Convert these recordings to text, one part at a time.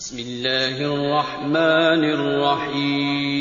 بسم اللہ الرحمن الرحیم۔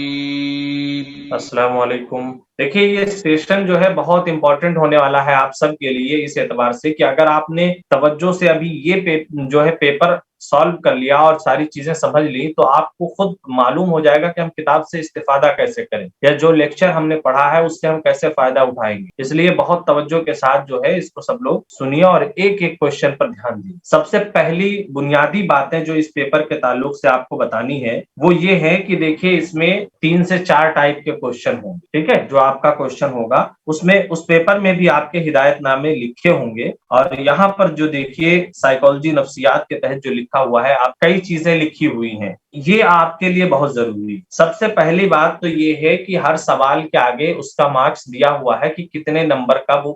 السلام علیکم۔ دیکھیے یہ سیشن جو ہے بہت امپورٹنٹ ہونے والا ہے آپ سب کے لیے، اس اعتبار سے کہ اگر آپ نے توجہ سے ابھی یہ جو ہے پیپر سالو کر لیا اور ساری چیزیں سمجھ لی تو آپ کو خود معلوم ہو جائے گا کہ ہم کتاب سے استفادہ کیسے کریں یا جو لیکچر ہم نے پڑھا ہے اس سے ہم کیسے فائدہ اٹھائیں گے۔ اس لیے بہت توجہ کے ساتھ جو ہے اس کو سب لوگ سنیے اور ایک ایک کوشچن پر دھیان دیں۔ سب سے پہلی بنیادی باتیں جو اس پیپر کے تعلق سے آپ کو بتانی ہے وہ یہ ہے کہ دیکھیے اس میں 3 سے 4 ٹائپ کے کوشچن ہوں گے، ٹھیک ہے؟ جو آپ کا کوشچن ہوگا اس پیپر میں بھی آپ کے ہدایت نامے لکھے ہوں گے، اور یہاں پر جو دیکھیے سائیکالوجی نفسیات کے تحت جو لکھا ہوا ہے آپ کئی چیزیں لکھی ہوئی ہیں، یہ آپ کے لیے بہت ضروری ہے۔ سب سے پہلی بات تو یہ ہے کہ ہر سوال کے آگے اس کا مارکس دیا ہوا ہے کہ کتنے نمبر کا وہ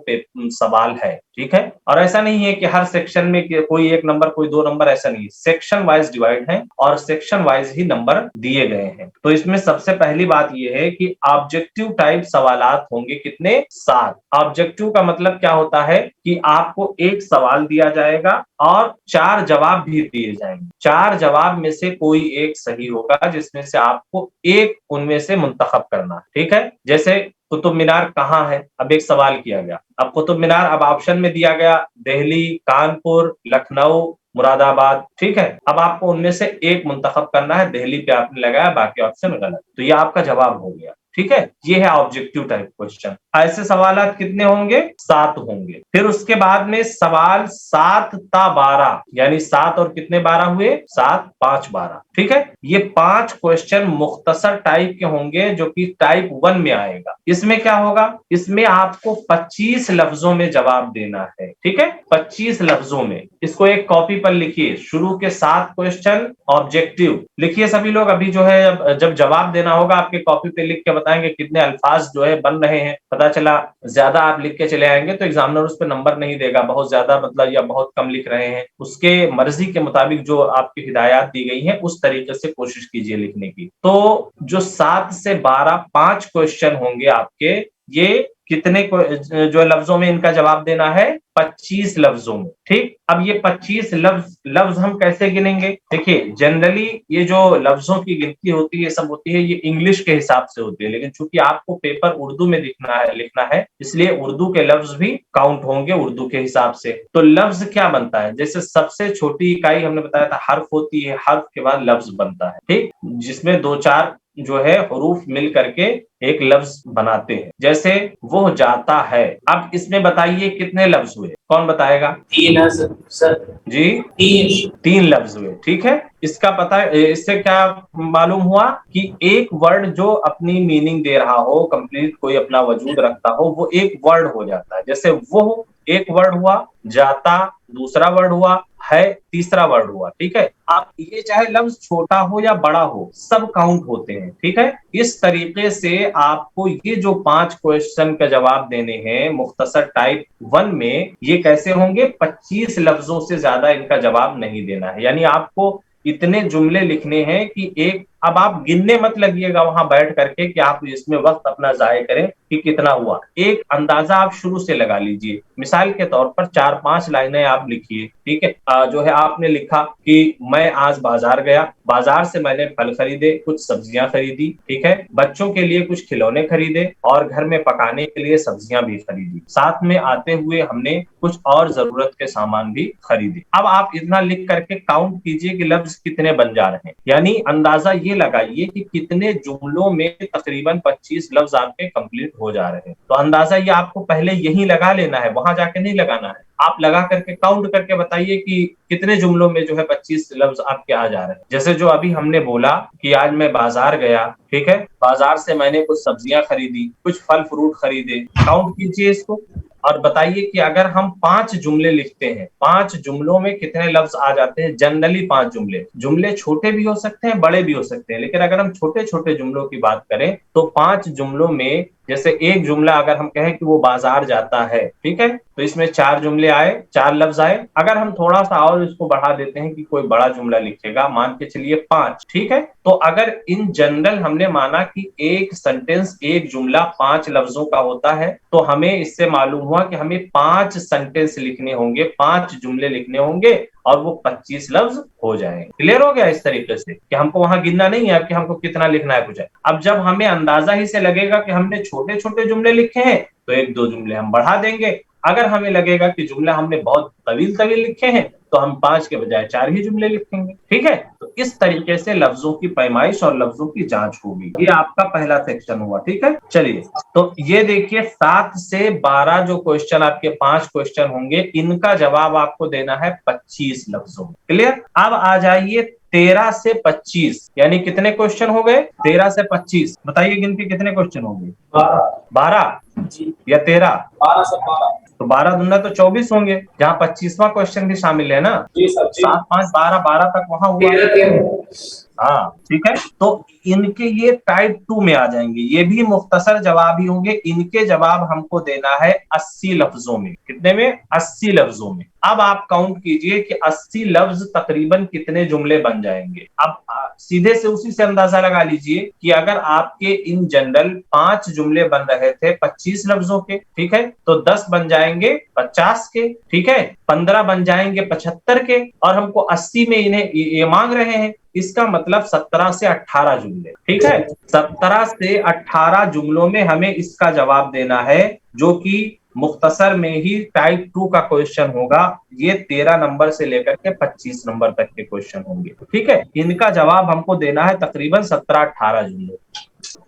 سوال ہے، ٹھیک ہے؟ اور ایسا نہیں ہے کہ ہر سیکشن میں کوئی 1 نمبر کوئی 2 نمبر، ایسا نہیں ہے، سیکشن وائز ڈیوائڈ ہے اور سیکشن وائز ہی نمبر دیے گئے ہیں۔ تو اس میں سب سے پہلی بات یہ ہے کہ آبجیکٹو ٹائپ سوالات ہوں گے کتنے؟ 7۔ آبجیکٹو کا مطلب کیا ہوتا ہے کہ آپ کو ایک سوال دیا جائے گا اور 4 جواب بھی دیے جائیں گے، 4 جواب میں سے کوئی ایک صحیح ہوگا جس میں سے آپ کو ایک ان میں سے منتخب کرنا ہے، ٹھیک ہے؟ جیسے قطب مینار کہاں ہے؟ اب ایک سوال کیا گیا، اب قطب مینار اب آپشن میں دیا گیا دہلی، کانپور، لکھنؤ، مراد آباد، ٹھیک ہے؟ اب آپ کو ان میں سے ایک منتخب کرنا ہے، دہلی پہ آپ نے لگایا، باقی آپشن غلط، تو یہ آپ کا جواب ہو گیا، ٹھیک ہے؟ یہ ہے آبجیکٹو ٹائپ کوشچن۔ ایسے سوالات کتنے ہوں گے؟ 7 ہوں گے۔ پھر اس کے بعد میں سوال 7 تا 12، یعنی 7 اور کتنے 12 ہوئے؟ 7 5 12، ٹھیک ہے؟ یہ 5 کوشچن مختصر ٹائپ کے ہوں گے جو کہ ٹائپ 1 میں آئے گا۔ اس میں کیا ہوگا؟ اس میں آپ کو 25 لفظوں میں جواب دینا ہے، ٹھیک ہے؟ 25 لفظوں میں۔ اس کو ایک کاپی پر لکھیے، شروع کے 7 کوشچن آبجیکٹو لکھیے سبھی لوگ۔ ابھی جو ہے جب جواب دینا ہوگا آپ کے کاپی پہ لکھ کے بتائیں گے کتنے الفاظ جو ہے بن رہے ہیں۔ پتا چلا زیادہ آپ لکھ کے چلے آئیں گے تو ایگزامنر اس پہ نمبر نہیں دے گا، بہت زیادہ مطلب یا بہت کم لکھ رہے ہیں، اس کے مرضی کے مطابق جو آپ کی ہدایات دی گئی ہیں اس طریقے سے کوشش کیجیے لکھنے کی۔ تو جو 7 سے 12 5 کوشچن ہوں گے آپ کے، یہ کتنے جو لفظوں میں ان کا جواب دینا ہے؟ 25 لفظوں میں، ٹھیک؟ اب یہ 25 لفظ ہم کیسے گنیں گے؟ دیکھیے جنرلی یہ جو لفظوں کی گنتی ہوتی ہے سب ہوتی ہے یہ انگلش کے حساب سے ہوتی ہے، لیکن چونکہ آپ کو پیپر اردو میں لکھنا ہے اس لیے اردو کے لفظ بھی کاؤنٹ ہوں گے اردو کے حساب سے۔ تو لفظ کیا بنتا ہے؟ جیسے سب سے چھوٹی اکائی ہم نے بتایا تھا حرف ہوتی ہے، حرف کے بعد لفظ بنتا ہے، ٹھیک؟ جس میں 2 4 جو ہے حروف مل کر کے ایک لفظ بناتے ہیں، جیسے وہ جاتا ہے۔ اب اس میں بتائیے کتنے لفظ ہوئے؟ کون بتائے گا؟ 3 ہے سر۔ جی 3 لفظ ہوئے، ٹھیک ہے؟ اس کا پتہ اس سے کیا معلوم ہوا کہ ایک ورڈ جو اپنی میننگ دے رہا ہو، کمپلیٹ کوئی اپنا وجود رکھتا ہو، وہ ایک ورڈ ہو جاتا ہے۔ جیسے وہ ایک ورڈ ہوا، جاتا دوسرا ورڈ ہوا، ہے تیسرا ورڈ ہوا، ٹھیک ہے؟ آپ یہ چاہے لفظ چھوٹا ہو یا بڑا ہو سب کاؤنٹ ہوتے ہیں، ٹھیک ہے؟ اس طریقے سے آپ کو یہ جو 5 کوشچن کا جواب دینے ہیں مختصر ٹائپ 1 میں، یہ کیسے ہوں گے؟ 25 لفظوں سے زیادہ ان کا جواب نہیں دینا ہے، یعنی آپ کو اتنے جملے لکھنے ہیں کہ اب آپ گننے مت لگیے گا وہاں بیٹھ کر کے کہ آپ اس میں وقت اپنا ضائع کریں کہ کتنا ہوا۔ ایک اندازہ آپ شروع سے لگا لیجئے، مثال کے طور پر 4 5 لائنیں آپ لکھیے، ٹھیک ہے؟ جو ہے آپ نے لکھا کہ میں آج بازار گیا، بازار سے میں نے پھل خریدے، کچھ سبزیاں خریدی، ٹھیک ہے؟ بچوں کے لیے کچھ کھلونے خریدے اور گھر میں پکانے کے لیے سبزیاں بھی خریدی، ساتھ میں آتے ہوئے ہم نے کچھ اور ضرورت کے سامان بھی خریدے۔ اب آپ اتنا لکھ کر کے کاؤنٹ کیجئے کہ لفظ کتنے بن جا رہے ہیں، یعنی اندازہ یہ لگائیے کہ کتنے جملوں میں تقریباً 25 لفظ آپ کے کمپلیٹ ہو جا رہے ہیں۔ تو اندازہ یہ آپ کو پہلے یہی لگا لینا ہے، وہاں جا کے نہیں لگانا ہے۔ آپ لگا کر کے کاؤنٹ کر کے بتائیے کہ کتنے جملوں میں جو ہے 25 لفظ آپ کے آ جا رہے ہیں۔ جیسے جو ابھی ہم نے بولا کہ آج میں بازار گیا، ٹھیک ہے؟ بازار سے میں نے کچھ سبزیاں خریدی، کچھ پھل فروٹ خریدے، کاؤنٹ کیجئے اس کو اور بتائیے کہ اگر ہم 5 جملے لکھتے ہیں، 5 جملوں میں کتنے لفظ آ جاتے ہیں؟ جنرلی 5 جملے چھوٹے بھی ہو سکتے ہیں بڑے بھی ہو سکتے ہیں، لیکن اگر ہم چھوٹے چھوٹے جملوں کی بات کریں تو 5 جملوں میں جیسے ایک جملہ اگر ہم کہیں کہ وہ بازار جاتا ہے، ٹھیک ہے؟ تو اس میں 4 جملے آئے، 4 لفظ آئے۔ اگر ہم تھوڑا سا اور اس کو بڑھا دیتے ہیں کہ کوئی بڑا جملہ لکھے گا، مان کے چلیے 5، ٹھیک ہے؟ تو اگر ان جنرل ہم نے مانا کہ ایک سنٹینس ایک جملہ 5 لفظوں کا ہوتا ہے تو ہمیں اس سے معلوم ہوا کہ ہمیں 5 سنٹینس لکھنے ہوں گے، 5 جملے لکھنے ہوں گے और वो 25 लफ्ज हो जाएंगे। क्लियर हो गया इस तरीके से कि हमको वहां गिनना नहीं है कि हमको कितना लिखना है कुछ है। अब जब हमें अंदाजा ही से लगेगा कि हमने छोटे छोटे जुमले लिखे हैं तो एक दो जुमले हम बढ़ा देंगे। अगर हमें लगेगा कि जुमला हमने बहुत तवील तवील लिखे हैं तो हम 5 के बजाय 4 ही जुमले लिखेंगे। ठीक है, तो इस तरीके से लफ्जों की पैमाइश और लफ्जों की जांच होगी। ये आपका पहला सेक्शन हुआ। ठीक है, चलिए तो ये देखिए 7 से 12 जो क्वेश्चन आपके 5 क्वेश्चन होंगे, इनका जवाब आपको देना है 25 लफ्जों में। क्लियर। अब आ जाइए 13 से 25, यानी कितने क्वेश्चन हो गए? 13 से 25। बताइए गिनती कितने क्वेश्चन होंगे? 12 या 13? 12 से 12। तो 12 दूना तो 24 होंगे, जहाँ 25वां क्वेश्चन भी शामिल है ना। जी सर। 7 5 12 12 तक वहां हुआ। हाँ ठीक है, तो इनके ये टाइप 2 में आ जाएंगे, ये भी मुख्तसर जवाब ही होंगे। इनके जवाब हमको देना है 80 लफ्जों में। कितने में? 80 लफ्जों में। अब आप काउंट कीजिए कि 80 लफ्ज तकरीबन कितने जुमले बन जाएंगे। अब सीधे से उसी से अंदाजा लगा लीजिए कि अगर आपके इन जनरल 5 जुमले बन रहे थे 25 लफ्जों के, ठीक है, तो 10 बन जाएंगे 50 के, ठीक है, 15 बन जाएंगे 75 के, और हमको 80 में इन्हें ये मांग रहे हैं। इसका मतलब 17 से 18 जुमले। ठीक है, 17 से 18 जुमलों में हमें इसका जवाब देना है, जो कि मुख्तसर में ही टाइप 2 का क्वेश्चन होगा। ये 13 नंबर से लेकर के 25 नंबर तक के क्वेश्चन होंगे। ठीक है, इनका जवाब हमको देना है तकरीबन 17-18 जुमले।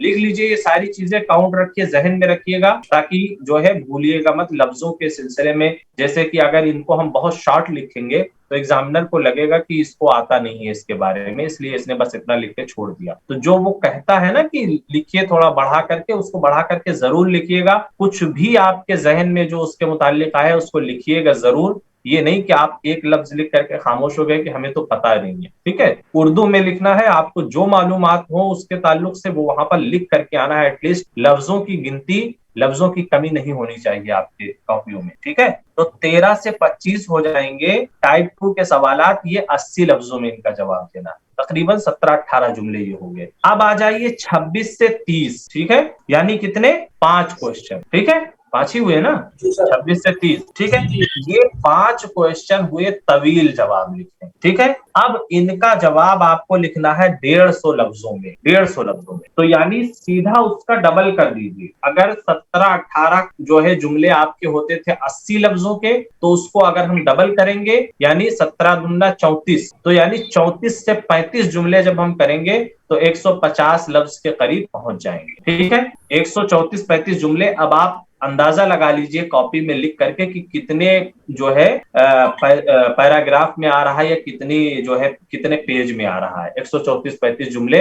लिख लीजिए, ये सारी चीजें काउंट रखिए, जहन में रखिएगा, ताकि जो है भूलिएगा मत लफ्जों के सिलसिले में। जैसे कि अगर इनको हम बहुत शॉर्ट लिखेंगे तो एग्जामिनर को लगेगा कि इसको आता नहीं है इसके बारे में, इसलिए इसने बस इतना लिख के छोड़ दिया। तो जो वो कहता है ना कि लिखिए थोड़ा बढ़ा करके, उसको बढ़ा करके जरूर लिखिएगा। कुछ भी आपके जहन में जो उसके मुताल्लिक आए उसको लिखिएगा जरूर। ये नहीं कि आप एक लफ्ज लिख करके खामोश हो गए कि हमें तो पता नहीं है। ठीक है, उर्दू में लिखना है, आपको जो मालूमात हो उसके ताल्लुक से वो वहां पर लिख करके आना है। एटलीस्ट लफ्जों की गिनती, लफ्जों की कमी नहीं होनी चाहिए आपके कॉपियों में। ठीक है, तो 13 से 25 हो जाएंगे टाइप 2 के सवालात। ये 80 लफ्जों में इनका जवाब देना, तकरीबन 17-18 जुमले ये हो गए। अब आ जाइए 26 से 30। ठीक है, यानी कितने? 5 क्वेश्चन। ठीक है, 5 ही हुए ना, 26 से 30। ठीक है, ये 5 क्वेश्चन हुए तवील जवाब लिखे। ठीक है, अब इनका जवाब आपको लिखना है 150 लफ्जों में। 150 लफ्जों में, तो यानी सीधा उसका डबल कर दीजिए। अगर 17-18 जो है जुमले आपके होते थे 80 लफ्जों के, तो उसको अगर हम डबल करेंगे यानी 17 दूना 34, तो यानी 34 से 35 जुमले जब हम करेंगे तो 150 लफ्ज के करीब पहुंच जाएंगे। ठीक है, 134-35 जुमले। अब आप अंदाजा लगा लीजिए कॉपी में लिख करके कि कितने जो है पैराग्राफ में आ रहा है, या कितनी जो है कितने पेज में आ रहा है। 134-35 जुमले,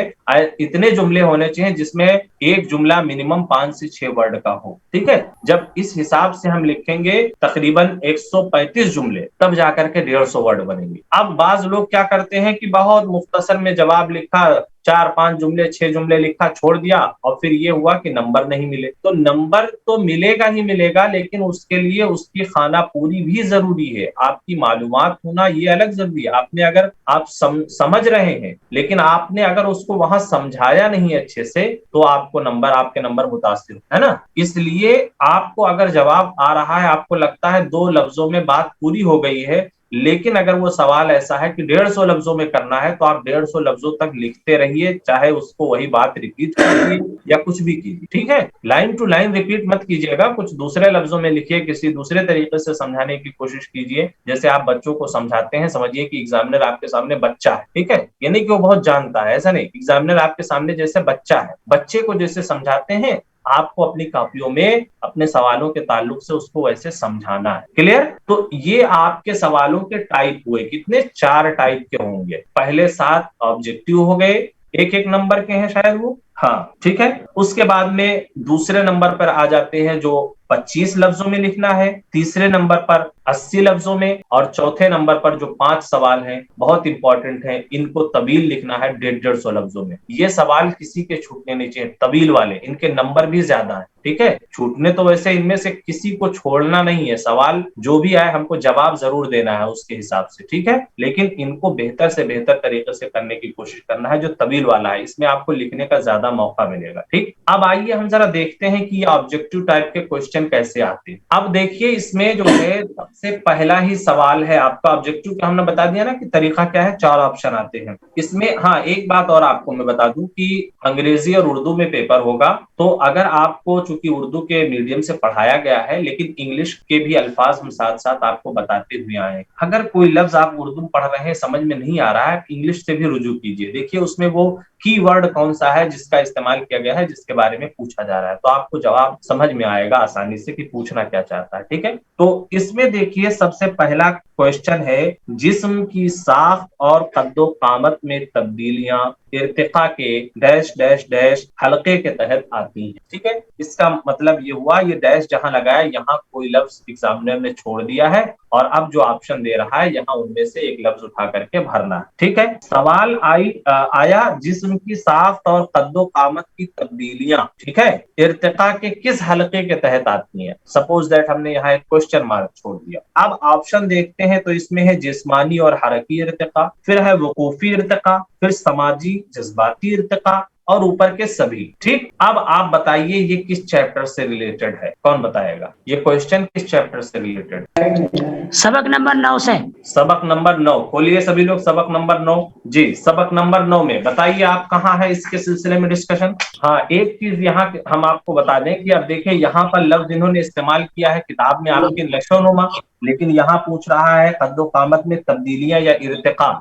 इतने जुमले होने चाहिए जिसमें एक जुमला मिनिमम 5 से 6 वर्ड का हो। ठीक है, जब इस हिसाब से हम लिखेंगे तकरीबन 135 जुमले, तब जाकर के 150 वर्ड बनेंगे। अब बाज लोग क्या करते हैं कि बहुत मुख्तसर में जवाब लिखा, 4-5 जुमले 6 जुमले लिखा, छोड़ दिया, और फिर ये हुआ कि नंबर नहीं मिले। तो नंबर तो मिलेगा ही मिलेगा, लेकिन उसके लिए उसकी खाना पूरी भी जरूरी है। आपकी मालूमात होना ये अलग जरूरी है। आपने अगर आप समझ रहे हैं, लेकिन आपने अगर उसको वहां समझाया नहीं अच्छे से, तो आपको नंबर, आपके नंबर मुतासिर है ना। इसलिए आपको अगर जवाब आ रहा है, आपको लगता है 2 लफ्जों में बात पूरी हो गई है, लेकिन अगर वो सवाल ऐसा है कि 150 लफ्जों में करना है, तो आप 150 लफ्जों तक लिखते रहिए, चाहे उसको वही बात रिपीट कीजिए या कुछ भी कीजिए। ठीक है, लाइन टू लाइन रिपीट मत कीजिएगा, कुछ दूसरे लफ्जों में लिखिए, किसी दूसरे तरीके से समझाने की कोशिश कीजिए। जैसे आप बच्चों को समझाते हैं, समझिए कि एग्जामिनर आपके सामने बच्चा है। ठीक है, यानी कि वो बहुत जानता है, ऐसा नहीं। एग्जामिनर आपके सामने जैसे बच्चा है, बच्चे को जैसे समझाते हैं, आपको अपनी कॉपियों में अपने सवालों के ताल्लुक से उसको वैसे समझाना है। क्लियर। तो ये आपके सवालों के टाइप हुए, कितने? 4 टाइप के होंगे। पहले 7 ऑब्जेक्टिव हो गए, 1-1 नंबर के हैं शायद वो। हाँ ठीक है, उसके बाद में दूसरे नंबर पर आ जाते हैं जो 25 लफ्जों में लिखना है, तीसरे नंबर पर 80 लफ्जों में, और चौथे नंबर पर जो 5 सवाल हैं बहुत इंपॉर्टेंट हैं, इनको तवील लिखना है 150 लफ्जों में। ये सवाल किसी के छूटने नहीं चाहिए, तवील वाले, इनके नंबर भी ज्यादा है। ठीक है, छूटने तो वैसे इनमें से किसी को छोड़ना नहीं है, सवाल जो भी आए हमको जवाब जरूर देना है उसके हिसाब से। ठीक है, लेकिन इनको बेहतर से बेहतर तरीके से करने की कोशिश करना है। जो तवील वाला है इसमें आपको लिखने का ज्यादा मौका मिलेगा। ठीक, अब आइए हम जरा देखते हैं कि ये ऑब्जेक्टिव टाइप के क्वेश्चन क्वेश्चन कैसे आते हैं। अब देखिए इसमें जो है सबसे पहला ही सवाल है आपका ऑब्जेक्टिव का, हमने बता दिया ना कि तरीका क्या है, 4 ऑप्शन आते हैं इसमें। हाँ, एक बात और आपको मैं बता दूं कि अंग्रेजी और उर्दू में पेपर होगा, तो अगर आपको चूंकि उर्दू के मीडियम से पढ़ाया गया है, लेकिन इंग्लिश के भी अल्फाज हम साथ साथ आपको बताते हुए आए। अगर कोई लफ्ज आप उर्दू में पढ़ रहे हैं समझ में नहीं आ रहा है, इंग्लिश से भी रुजू कीजिए, देखिए उसमें वो कीवर्ड कौन सा है जिसका इस्तेमाल किया गया है, जिसके बारे में पूछा जा रहा है, तो आपको जवाब समझ में आएगा आसानी से कि पूछना क्या चाहता है। ठीक है, तो इसमें देखिए सबसे पहला क्वेश्चन है, जिस्म की साख और कद्दो कामत में तब्दीलियां इर्तिका के डैश डैश डैश हलके के तहत आती हैं। ठीक है, इसका मतलब ये हुआ, ये डैश जहां लगाया यहाँ कोई लफ्ज एग्जामिनर ने छोड़ दिया है और अब जो ऑप्शन दे रहा है यहाँ उनमें से एक लफ्ज उठा करके भरना है। ठीक है, सवाल आया जिस्म की साख्त और कद्दो कामत की तब्दीलियां, ठीक है, इर्तिका के किस हलके के तहत आती हैं। सपोज दैट हमने यहाँ एक क्वेश्चन मार्क छोड़ दिया। अब ऑप्शन देखते हैं तो इसमें है जिस्मानी और हरकी इर्तिका, फिर है वकूफी इर्तिका, फिर समाजी जज्बाती इर्तिका और ऊपर के सभी। ठीक, अब आप बताइए ये किस चैप्टर से रिलेटेड है, कौन बताएगा ये क्वेश्चन किस चैप्टर से रिलेटेड है? सबक नंबर 9 से। सबक नंबर 9 खोलिए सभी लोग, सबक नंबर 9 जी, सबक नंबर 9 में बताइए आप कहाँ है इसके सिलसिले में डिस्कशन। हाँ, एक चीज यहाँ हम आपको बता दें कि अब देखिए यहाँ पर लफ्ज इन्होंने इस्तेमाल किया है किताब में आपके नशोनुमा, लेकिन यहाँ पूछ रहा है कद्दो कामत में तब्दीलियां या इर्तिका।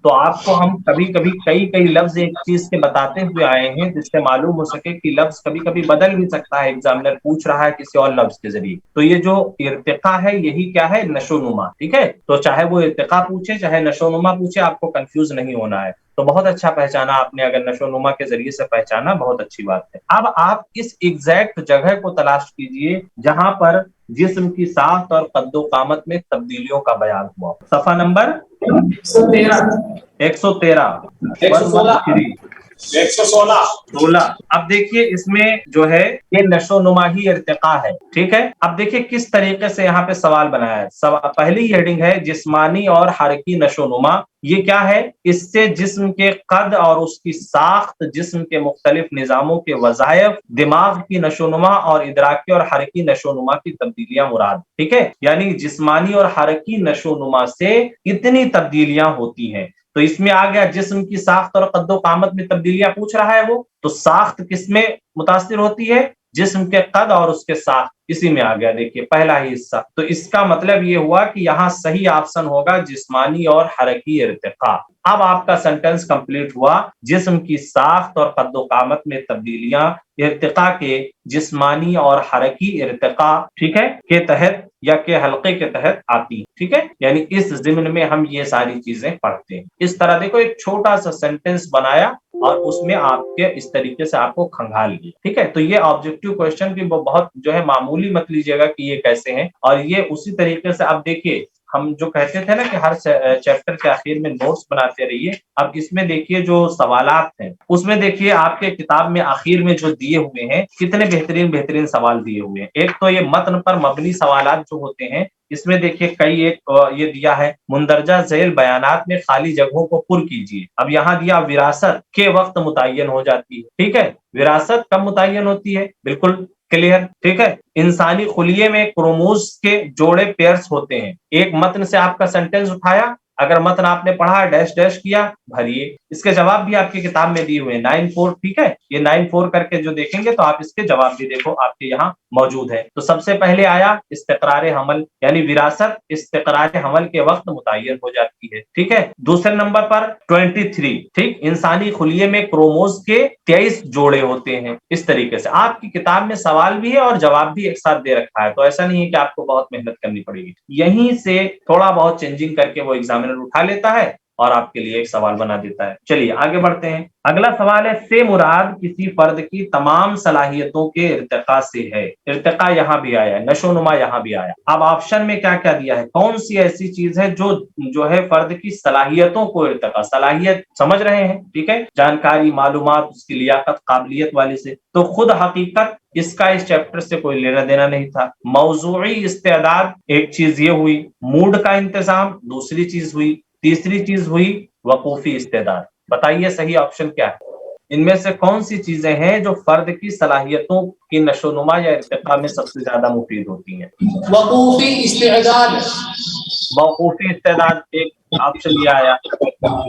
तो आपको हम कभी कभी कई लफ्ज एक चीज के बताते हुए आए हैं जिससे मालूम हो सके कि लफ्ज कभी कभी बदल भी सकता है, एग्जामिनर पूछ रहा है किसी और लफ्ज के जरिए। तो ये जो इर्तिका है यही क्या है, नशोनुमा। ठीक है, तो चाहे वो इर्तिका पूछे चाहे नशोनुमा पूछे, आपको कंफ्यूज नहीं होना है। तो बहुत अच्छा पहचाना आपने, अगर नशोनुमा के जरिए से पहचाना बहुत अच्छी बात है। अब आप इस एग्जैक्ट जगह को तलाश कीजिए जहां पर जिस्म की साख्त और कद्दो कामत में तब्दीलियों का बयान हुआ। सफा नंबर 113 116। अब देखिए इसमें जो है ये नशोनुमा ही इर्तिका है। ठीक है, अब देखिए किस तरीके से यहाँ पे सवाल बनाया है। पहली हेडिंग है जिस्मानी और हरकी नशोनुमा। ये क्या है, इससे जिस्म के कद और उसकी साख्त, जिस्म के मुख्तलिफ निजामों के वज़ायफ, दिमाग की नशोनुमा और इदराकी और हरकी नशोनुमा की तब्दीलियां मुराद। ठीक है, यानी जिस्मानी और हरकी नशोनुमा से इतनी तब्दीलियां होती हैं। तो इसमें आ गया जिस्म की साख्त और कद्दो कामत में तब्दीलियां पूछ रहा है वो, तो साख्त किसमें मुतासिर होती है, जिस्म के कद और उसके साथ, इसी में आ गया देखिए पहला ही हिस्सा। तो इसका मतलब ये हुआ कि यहाँ सही ऑप्शन होगा जिस्मानी और हरकी इर्तिका। अब आपका सेंटेंस कंप्लीट हुआ, जिस्म की साख्त और कद्दो कामत में तब्दीलियां इर्तिका के जिस्मानी और हरकी इर्तिका, ठीक है, के तहत या के हल्के के तहत आती। ठीक है, यानी इस ज़िम्न में हम ये सारी चीजें पढ़ते हैं। इस तरह देखो एक छोटा सा सेंटेंस बनाया और उसमें आपके इस तरीके से आपको खंगाल लिया। ठीक है, तो ये ऑब्जेक्टिव क्वेश्चन भी बहुत जो है मामूली मत लीजिएगा कि ये कैसे हैं, और ये उसी तरीके से अब देखिए हम जो कहते थे ना कि हर चैप्टर के आखिर में नोट्स बनाते रहिए। अब इसमें देखिए जो सवालात हैं उसमें देखिए आपके किताब में आखिर में जो दिए हुए हैं कितने बेहतरीन सवाल दिए हुए हैं। एक तो ये मतन पर मबनी सवालात जो होते हैं, इसमें देखिए कई एक ये दिया है, मुंदरजा झैल बयानात में खाली जगहों को पुर कीजिए। अब यहाँ दिया विरासत के वक्त मुतय्यन हो जाती है। ठीक है, विरासत कब मुतय्यन होती है, बिल्कुल क्लियर। ठीक है, इंसानी खुलिये में क्रोमोज के जोड़े पेयर्स होते हैं। एक मतन से आपका सेंटेंस उठाया, अगर मतन आपने पढ़ा डैश डैश किया, भरिए। इसके जवाब भी आपकी किताब में दिए हुए हैं 9-4। ठीक है, ये 9-4 करके जो देखेंगे तो आप इसके जवाब भी देखो आपके यहाँ मौजूद है। तो सबसे पहले आया इस्तिक़रार हमल, यानी विरासत इस्तिक़रार हमल के वक्त मुतय्यन हो जाती है। ठीक है, दूसरे नंबर पर 23, ठीक, इंसानी खुलिये में क्रोमोज के 23 जोड़े होते हैं। इस तरीके से आपकी किताब में सवाल भी है और जवाब भी एक साथ दे रखा है, तो ऐसा नहीं है कि आपको बहुत मेहनत करनी पड़ेगी। यहीं से थोड़ा बहुत चेंजिंग करके वो एग्जामिनर उठा लेता है और आपके लिए एक सवाल बना देता है। चलिए आगे बढ़ते हैं। अगला सवाल है, से मुराद किसी फर्द की तमाम सलाहियतों के इर्तिका से है। इर्तिका यहाँ भी आया, नशोनुमा यहाँ भी आया। अब ऑप्शन में क्या क्या दिया है, कौन सी ऐसी चीज है जो है फर्द की सलाहियतों को इर्तिका, सलाहियत समझ रहे हैं, ठीक है, जानकारी मालूमात उसकी लियाकत काबिलियत वाली से। तो खुद हकीकत इसका इस चैप्टर से कोई लेना देना नहीं था। मौजूई इस्तेदाद एक चीज ये हुई, मूड का इंतजाम दूसरी चीज हुई, तीसरी चीज हुई वकूफी इस्तेदाद। बताइए सही ऑप्शन क्या है। ان میں سے کون سی چیزیں ہیں جو فرد کی صلاحیتوں کی نشوونما یا ارتقاء میں سب سے زیادہ مفید ہوتی ہیں؟ وقوفی استعداد، موقوفی استعداد ایک آپشن یہ آیا.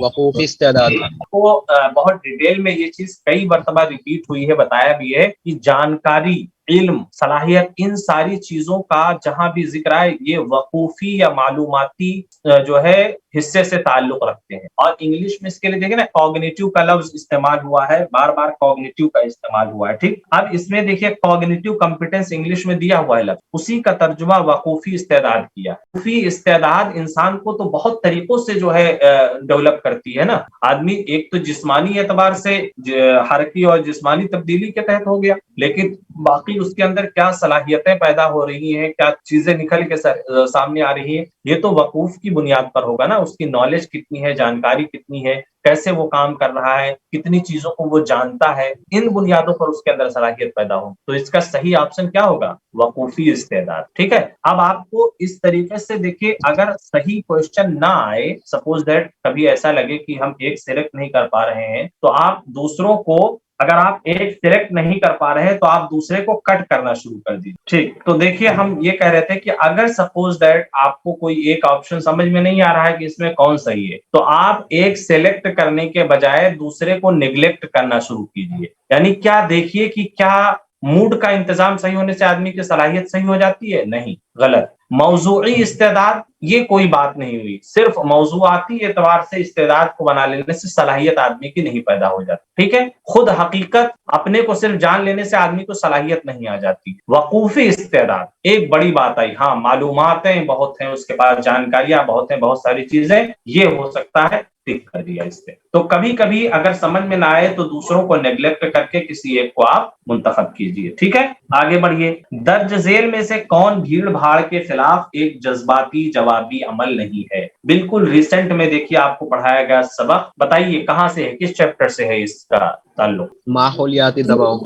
وقوفی استعداد. کو بہت ڈیٹیل میں یہ چیز کئی مرتبہ ریپیٹ ہوئی ہے، بتایا بھی ہے کہ جانکاری، علم، صلاحیت، ان ساری چیزوں کا جہاں بھی ذکر ہے یہ وقوفی یا معلوماتی جو ہے حصے سے تعلق رکھتے ہیں. اور انگلش میں اس کے لیے دیکھیں نا کوگنیٹو کا لفظ استعمال ہوا ہے، بار بار کوگنیٹو کا استعمال ہوا ہے. ٹھیک، اب اس میں دیکھیے کوگنیٹو کمپیٹنس انگلش میں دیا ہوا ہے لفظ، اسی کا ترجمہ وقوفی استعداد کیا. وقوفی استعداد انسان کو تو بہت طریقوں سے جو ہے ڈیولپ کرتی ہے نا. آدمی ایک تو جسمانی اعتبار سے حرکی اور جسمانی تبدیلی کے تحت ہو گیا، لیکن باقی اس کے اندر کیا صلاحیتیں پیدا ہو رہی ہیں، کیا چیزیں نکل کے سامنے آ رہی ہیں، یہ تو وقوف کی بنیاد پر ہوگا نا. اس کی نالج کتنی ہے، جانکاری کتنی ہے، کیسے وہ کام کر رہا ہے، کتنی چیزوں کو وہ جانتا ہے، ان بنیادوں پر اس کے اندر صلاحیت پیدا ہو. تو اس کا صحیح آپشن کیا ہوگا؟ وقوفی استعداد. ٹھیک ہے، اب آپ کو اس طریقے سے دیکھیے، اگر صحیح کوشچن نہ آئے، سپوز دیٹ کبھی ایسا لگے کہ ہم ایک سلیکٹ نہیں کر پا رہے ہیں، تو آپ دوسروں کو، اگر آپ ایک سلیکٹ نہیں کر پا رہے ہیں تو آپ دوسرے کو کٹ کرنا شروع کر دیجیے. ٹھیک، تو دیکھیے ہم یہ کہہ رہے تھے کہ اگر سپوز دیٹ آپ کو کوئی ایک آپشن سمجھ میں نہیں آ رہا ہے کہ اس میں کون صحیح ہے، تو آپ ایک سلیکٹ کرنے کے بجائے دوسرے کو نیگلیکٹ کرنا شروع کیجیے. یعنی کیا دیکھیے کہ کیا موڈ کا انتظام صحیح ہونے سے آدمی کی صلاحیت صحیح ہو جاتی ہے؟ نہیں، غلط. موضوعی استعداد یہ کوئی بات نہیں ہوئی، صرف موضوعاتی اعتبار سے استعداد کو بنا لینے سے صلاحیت آدمی کی نہیں پیدا ہو جاتی. ٹھیک ہے، خود حقیقت اپنے کو صرف جان لینے سے آدمی کو صلاحیت نہیں آ جاتی. وقوفی استعداد ایک بڑی بات آئی، ہاں معلوماتیں بہت ہیں، اس کے پاس جانکاریاں بہت ہیں، بہت ساری چیزیں، یہ ہو سکتا ہے ٹک کر دیا اس سے. تو کبھی کبھی اگر سمجھ میں نہ آئے تو دوسروں کو نیگلیکٹ کر کے کسی ایک کو آپ منتخب کیجئے. ٹھیک ہے، آگے بڑھیے. درج ذیل میں سے کون بھیڑ بھاڑ کے خلاف ایک جذباتی جوابی عمل نہیں ہے؟ بالکل ریسنٹ میں دیکھیے آپ کو پڑھایا گیا سبق، بتائیے کہاں سے ہے، کس چیپٹر سے ہے اس کا تعلق؟ ماحولیاتی دباؤ.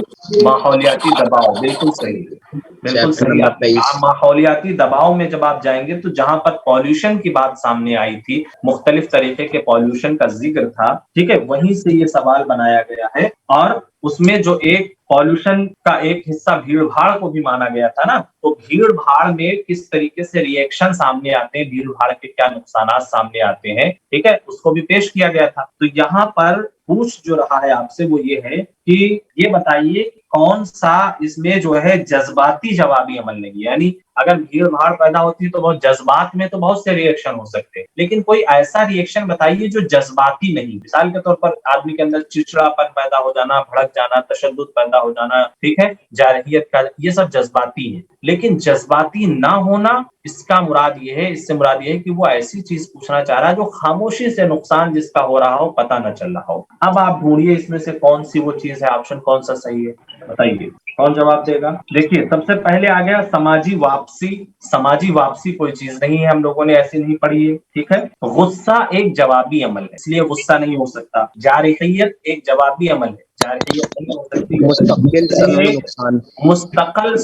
ماحولیاتی دباؤ، بالکل صحیح، بالکل چیپٹر صحیح. نمبر 23. ماحولیاتی دباؤ میں جب آپ جائیں گے تو جہاں پر پالوشن کی بات سامنے آئی تھی، مختلف طریقے کے پالوشن کا ذکر تھا، ٹھیک ہے، وہیں سے یہ سوال بنایا گیا ہے. اور اس میں جو ایک پالوشن کا ایک حصہ بھیڑ بھاڑ کو بھی مانا گیا تھا نا، تو بھیڑ بھاڑ میں کس طریقے سے ری ایکشن سامنے آتے ہیں، بھیڑ بھاڑ کے کیا نقصانات سامنے آتے ہیں، ٹھیک ہے، اس کو بھی پیش کیا گیا تھا. تو یہاں پر پوچھ جو رہا ہے آپ سے وہ یہ ہے کہ یہ بتائیے کون سا اس میں جو ہے جذباتی جوابی عمل نہیں ہے. یعنی اگر بھیڑ بھاڑ پیدا ہوتی ہے تو بہت جذبات میں تو بہت سے ری ایکشن ہو سکتے ہیں، لیکن کوئی ایسا ری ایکشن بتائیے جو جذباتی نہیں. مثال کے طور پر آدمی کے اندر چڑچڑاپن پیدا ہو جانا، بھڑک جانا، تشدد پیدا ہو جانا، ٹھیک ہے، جارحیت کا، یہ سب جذباتی ہے. لیکن جذباتی نہ ہونا، اس کا مراد یہ ہے، اس سے مراد یہ ہے کہ وہ ایسی چیز پوچھنا چاہ رہا ہے جو خاموشی سے نقصان جس کا ہو رہا ہو پتہ نہ چل رہا ہو. اب آپ ڈھونڈیے اس میں سے کون سی وہ چیز ہے، آپشن کون سا صحیح ہے، بتائیے کون جواب دے گا. دیکھیے سب سے پہلے آ گیا سماجی واپسی. سماجی واپسی کوئی چیز نہیں ہے، ہم لوگوں نے ایسی نہیں پڑھی ہے. ٹھیک ہے، غصہ ایک جوابی عمل ہے، اس لیے غصہ نہیں ہو سکتا. جارحیت ایک جوابی عمل ہے، جارحیت نہیں ہو سکتی. مستقل سمعی نقصان. مستقل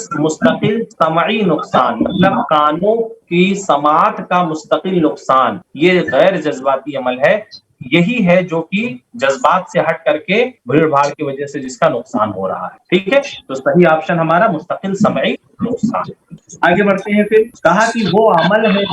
سمعی نقصان مطلب کانوں کی سماعت کا مستقل نقصان، یہ غیر جذباتی عمل ہے. یہی ہے جو کہ جذبات سے ہٹ کر کے بھیڑ بھاڑ کی وجہ سے جس کا نقصان ہو رہا ہے. ٹھیک ہے، تو صحیح آپشن ہمارا مستقل سمعی نقصان. آگے بڑھتے ہیں. پھر کہا کہ وہ عمل ہے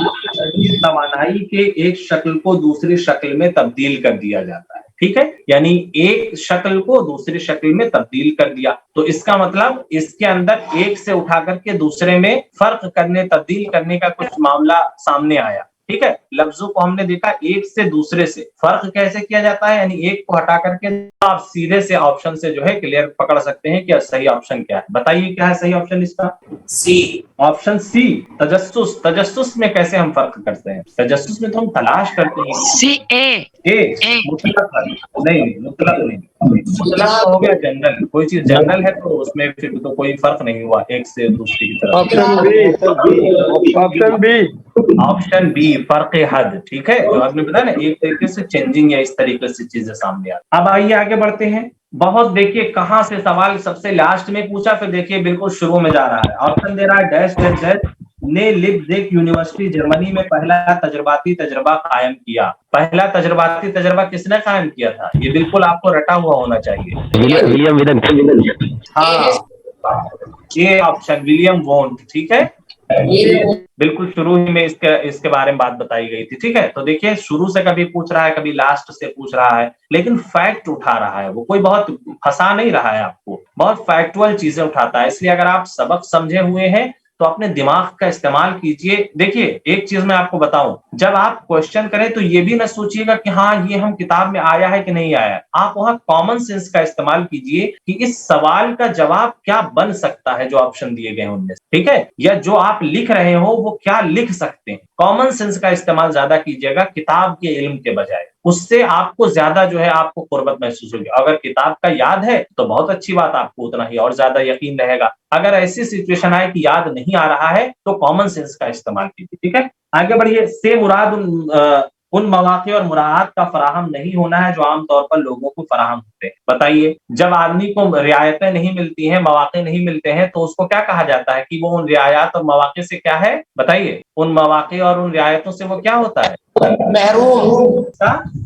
جس توانائی کے ایک شکل کو دوسری شکل میں تبدیل کر دیا جاتا ہے. ٹھیک ہے، یعنی ایک شکل کو دوسری شکل میں تبدیل کر دیا، تو اس کا مطلب اس کے اندر ایک سے اٹھا کر کے دوسرے میں فرق کرنے، تبدیل کرنے کا کچھ معاملہ سامنے آیا. ٹھیک ہے، لفظوں کو ہم نے دیکھا ایک سے دوسرے سے فرق کیسے کیا جاتا ہے، یعنی ایک کو ہٹا کر کے آپ سیدھے سے آپشن سے جو ہے کلیئر پکڑ سکتے ہیں کہ صحیح آپشن کیا ہے. بتائیے کیا ہے صحیح آپشن اس کا؟ سی. آپشن سی، تجسس. تجسس میں کیسے ہم فرق کرتے ہیں؟ تجسس میں تو ہم تلاش کرتے ہیں. سی اے مطلق نہیں، مطلق نہیں. مطلق تو ہو گیا جنرل، کوئی چیز جنرل ہے تو اس میں پھر تو کوئی فرق نہیں ہوا ایک سے دوسری کی طرف. Option B. آپشن بی، فرق حد. ٹھیک ہے، جو آپ نے بتایا نا ایک طریقے سے چینجنگ یا اس طریقے سے چیزیں سامنے آتی. اب آئیے آگے بڑھتے ہیں. بہت دیکھیے کہاں سے سوال سب سے لاسٹ میں پوچھا، پھر دیکھیے بالکل شروع میں جا رہا ہے. آپشن دے رہا ہے ڈیش ڈیش ڈیش، نے लिप्जिग यूनिवर्सिटी जर्मनी में पहला तजर्बाती तजर्बा कायम किया। पहला तजर्बाती तजर्बा किसने कायम किया था? ये बिल्कुल आपको रटा हुआ होना चाहिए। William villain. हाँ, ये ऑप्शन विलियम वोंट, ठीक है, बिल्कुल शुरू ही में इसके बारे में बात बताई गई थी। ठीक है, तो देखिए शुरू से कभी पूछ रहा है, कभी लास्ट से पूछ रहा है, लेकिन फैक्ट उठा रहा है, वो कोई बहुत फंसा नहीं रहा है आपको, बहुत फैक्चुअल चीजें उठाता है। इसलिए अगर आप सबक समझे हुए हैं तो अपने दिमाग का इस्तेमाल कीजिए। देखिए एक चीज मैं आपको बताऊं, जब आप क्वेश्चन करें तो ये भी ना सोचिएगा कि हाँ ये हम किताब में आया है कि नहीं आया, आप वहां कॉमन सेंस का इस्तेमाल कीजिए कि इस सवाल का जवाब क्या बन सकता है जो ऑप्शन दिए गए हैं उनमें, ठीक है, या जो आप लिख रहे हो वो क्या लिख सकते हैं। कॉमन सेंस का इस्तेमाल ज्यादा कीजिएगा किताब के इल्म के बजाय, उससे आपको ज्यादा जो है आपको कुर्बत महसूस होगी। अगर किताब का याद है तो बहुत अच्छी बात, आपको उतना ही और ज्यादा यकीन रहेगा। अगर ऐसी सिचुएशन आए कि याद नहीं आ रहा है तो कॉमन सेंस का इस्तेमाल कीजिए। ठीक है, आगे बढ़िए। से मुराद उन मौके और मुराद का फराहम नहीं होना है जो आमतौर पर लोगों को फराहम होते हैं। बताइए, जब आदमी को रियायतें नहीं मिलती हैं, मौके नहीं मिलते हैं, तो उसको क्या कहा जाता है कि वो उन रियायत और मौके से क्या है? बताइए, उन मौके और उन रियायतों से वो क्या होता है? महरूम।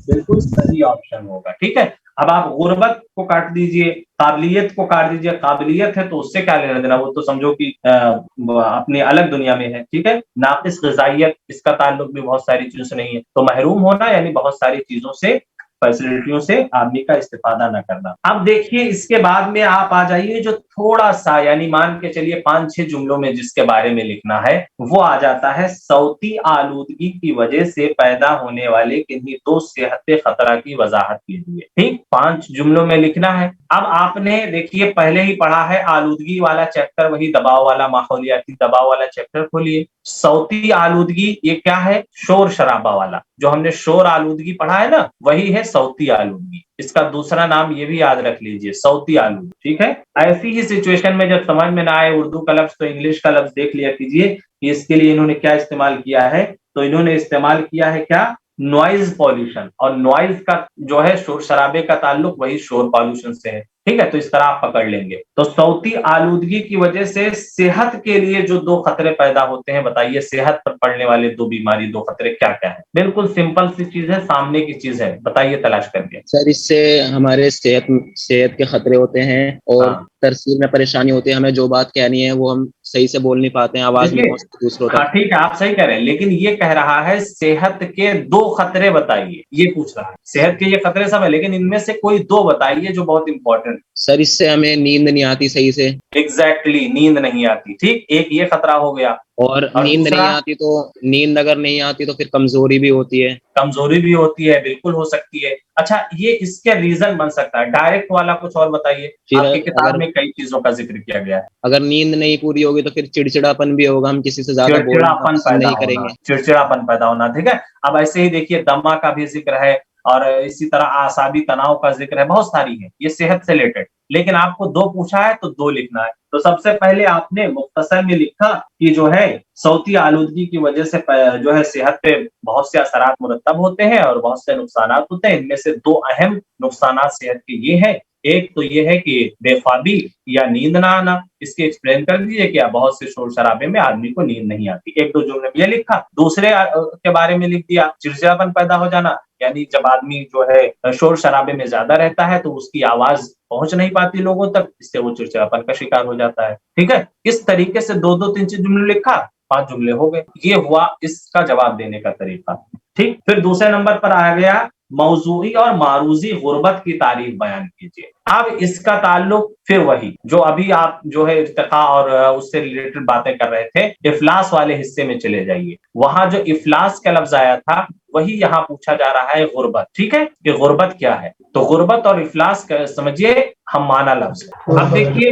बिल्कुल सही ऑप्शन होगा। ठीक है, अब आप गुर्बत को काट दीजिए, काबिलियत को काट दीजिए। काबिलियत है तो उससे क्या लेना देना, वो तो समझो कि अपनी अलग दुनिया में है। ठीक है, नाकिस ग़िज़ाइयत, इसका ताल्लुक भी बहुत सारी चीजों से नहीं है। तो महरूम होना यानी बहुत सारी चीजों से, फैसिलिटियों से आदमी का इस्तेफादा न करना। अब देखिए इसके बाद में आप आ जाइए जो थोड़ा सा, यानी मान के चलिए 5-6 जुमलों में जिसके बारे में लिखना है, वो आ जाता है सौती आलूदगी की वजह से पैदा होने वाले किन्हीं 2 सेहत खतरा की वजाहत कीजिए। ठीक, 5 जुमलों में लिखना है। अब आपने देखिए पहले ही पढ़ा है आलूदगी वाला चैप्टर, वही दबाव वाला, माहौलियाती दबाव वाला चैप्टर खोलिए। सौती आलूदगी ये क्या है? शोर शराबा वाला, जो हमने शोर आलूदगी पढ़ा है ना, वही है सौती आलूदगी। इसका दूसरा नाम ये भी याद रख लीजिए, सौती आलूदगी। ठीक है, ऐसी ही सिचुएशन में जब समझ में ना आए उर्दू का लफ्ज तो इंग्लिश का लफ्ज देख लिया कीजिए कि इसके लिए इन्होंने क्या इस्तेमाल किया है। तो इन्होंने इस्तेमाल किया है क्या? Noise pollution. और नॉइज का जो है शोर शराबे का ताल्लुक वही शोर पॉल्यूशन से है। ठीक है, तो इस तरह आप पकड़ लेंगे। तो सौती आलूदगी की वजह से सेहत के लिए जो 2 खतरे पैदा होते हैं, बताइए सेहत पर पड़ने वाले 2 बीमारी, 2 खतरे क्या क्या है? बिल्कुल सिंपल सी चीज है, सामने की चीज है, बताइए तलाश करके। सर इससे हमारे सेहत के खतरे होते हैं और तरसील में परेशानी होती है। हमें जो बात कहनी है वो हम सही से बोल नहीं पाते हैं, आवाज नहीं पहुंचती दूसरों तक। हाँ ठीक है, आप सही कह रहे हैं, लेकिन ये कह रहा है सेहत के 2 खतरे बताइए, ये पूछ रहा है। सेहत के ये खतरे सब है, लेकिन इनमें से कोई 2 बताइए जो बहुत इंपॉर्टेंट। सर इससे हमें नींद नहीं आती सही से। एग्जैक्टली, नींद नहीं आती। ठीक, एक ये खतरा हो गया। और नींद नहीं आती तो, नींद अगर नहीं आती तो फिर कमजोरी भी होती है। कमजोरी भी होती है, बिल्कुल हो सकती है। अच्छा, ये इसके रीजन बन सकता है। डायरेक्ट वाला कुछ और बताइए, आपकी किताब में कई चीजों का जिक्र किया गया है। अगर नींद नहीं पूरी होगी तो फिर चिड़चिड़ापन भी होगा, हम किसी से ज्यादा चिड़चिड़ापन पैदा नहीं करेंगे, चिड़चिड़ापन पैदा होना। ठीक है, अब ऐसे ही देखिए दमा का भी जिक्र है और इसी तरह आसाबी तनाव का जिक्र है, बहुत सारी है ये सेहत से रिलेटेड। लेकिन आपको 2 पूछा है तो 2 लिखना है। तो सबसे पहले आपने मुख्तसर में लिखा कि जो है सौती आलूदगी की वजह से जो है सेहत पे बहुत से असरात मुरतब होते हैं और बहुत से नुकसानात होते हैं। इनमें से 2 अहम नुकसानात सेहत के ये है, एक तो ये है कि बेख्वाबी या नींद ना आना। इसके एक्सप्लेन कर दीजिए क्या? बहुत से शोर शराबे में आदमी को नींद नहीं आती। 1-2 जुमले में ये लिखा। दूसरे के बारे में लिख दिया चिड़चिड़ापन पैदा हो जाना, यानी जब आदमी जो है शोर शराबे में ज्यादा रहता है तो उसकी आवाज पहुंच नहीं पाती लोगों तक, इससे वो चिड़चिड़ापन का शिकार हो जाता है। ठीक है, इस तरीके से 2-2, 3-3 जुमले लिखा, 5 जुमले हो गए। ये हुआ इसका जवाब देने का तरीका। ठीक, फिर दूसरे नंबर पर आ गया मौजूई और मारूजी गुर्बत की तारीफ बयान कीजिए। अब इसका ताल्लुक फिर वही जो अभी आप जो है इर्तिका और उससे रिलेटेड बातें कर रहे थे, इफलास वाले हिस्से में चले जाइए। वहां जो इफलास का लफ्ज आया था वही यहाँ पूछा जा रहा है गुर्बत। ठीक है, कि गुर्बत क्या है? तो गुर्बत और इफलास समझिए हम माना लफ्ज है। अब देखिए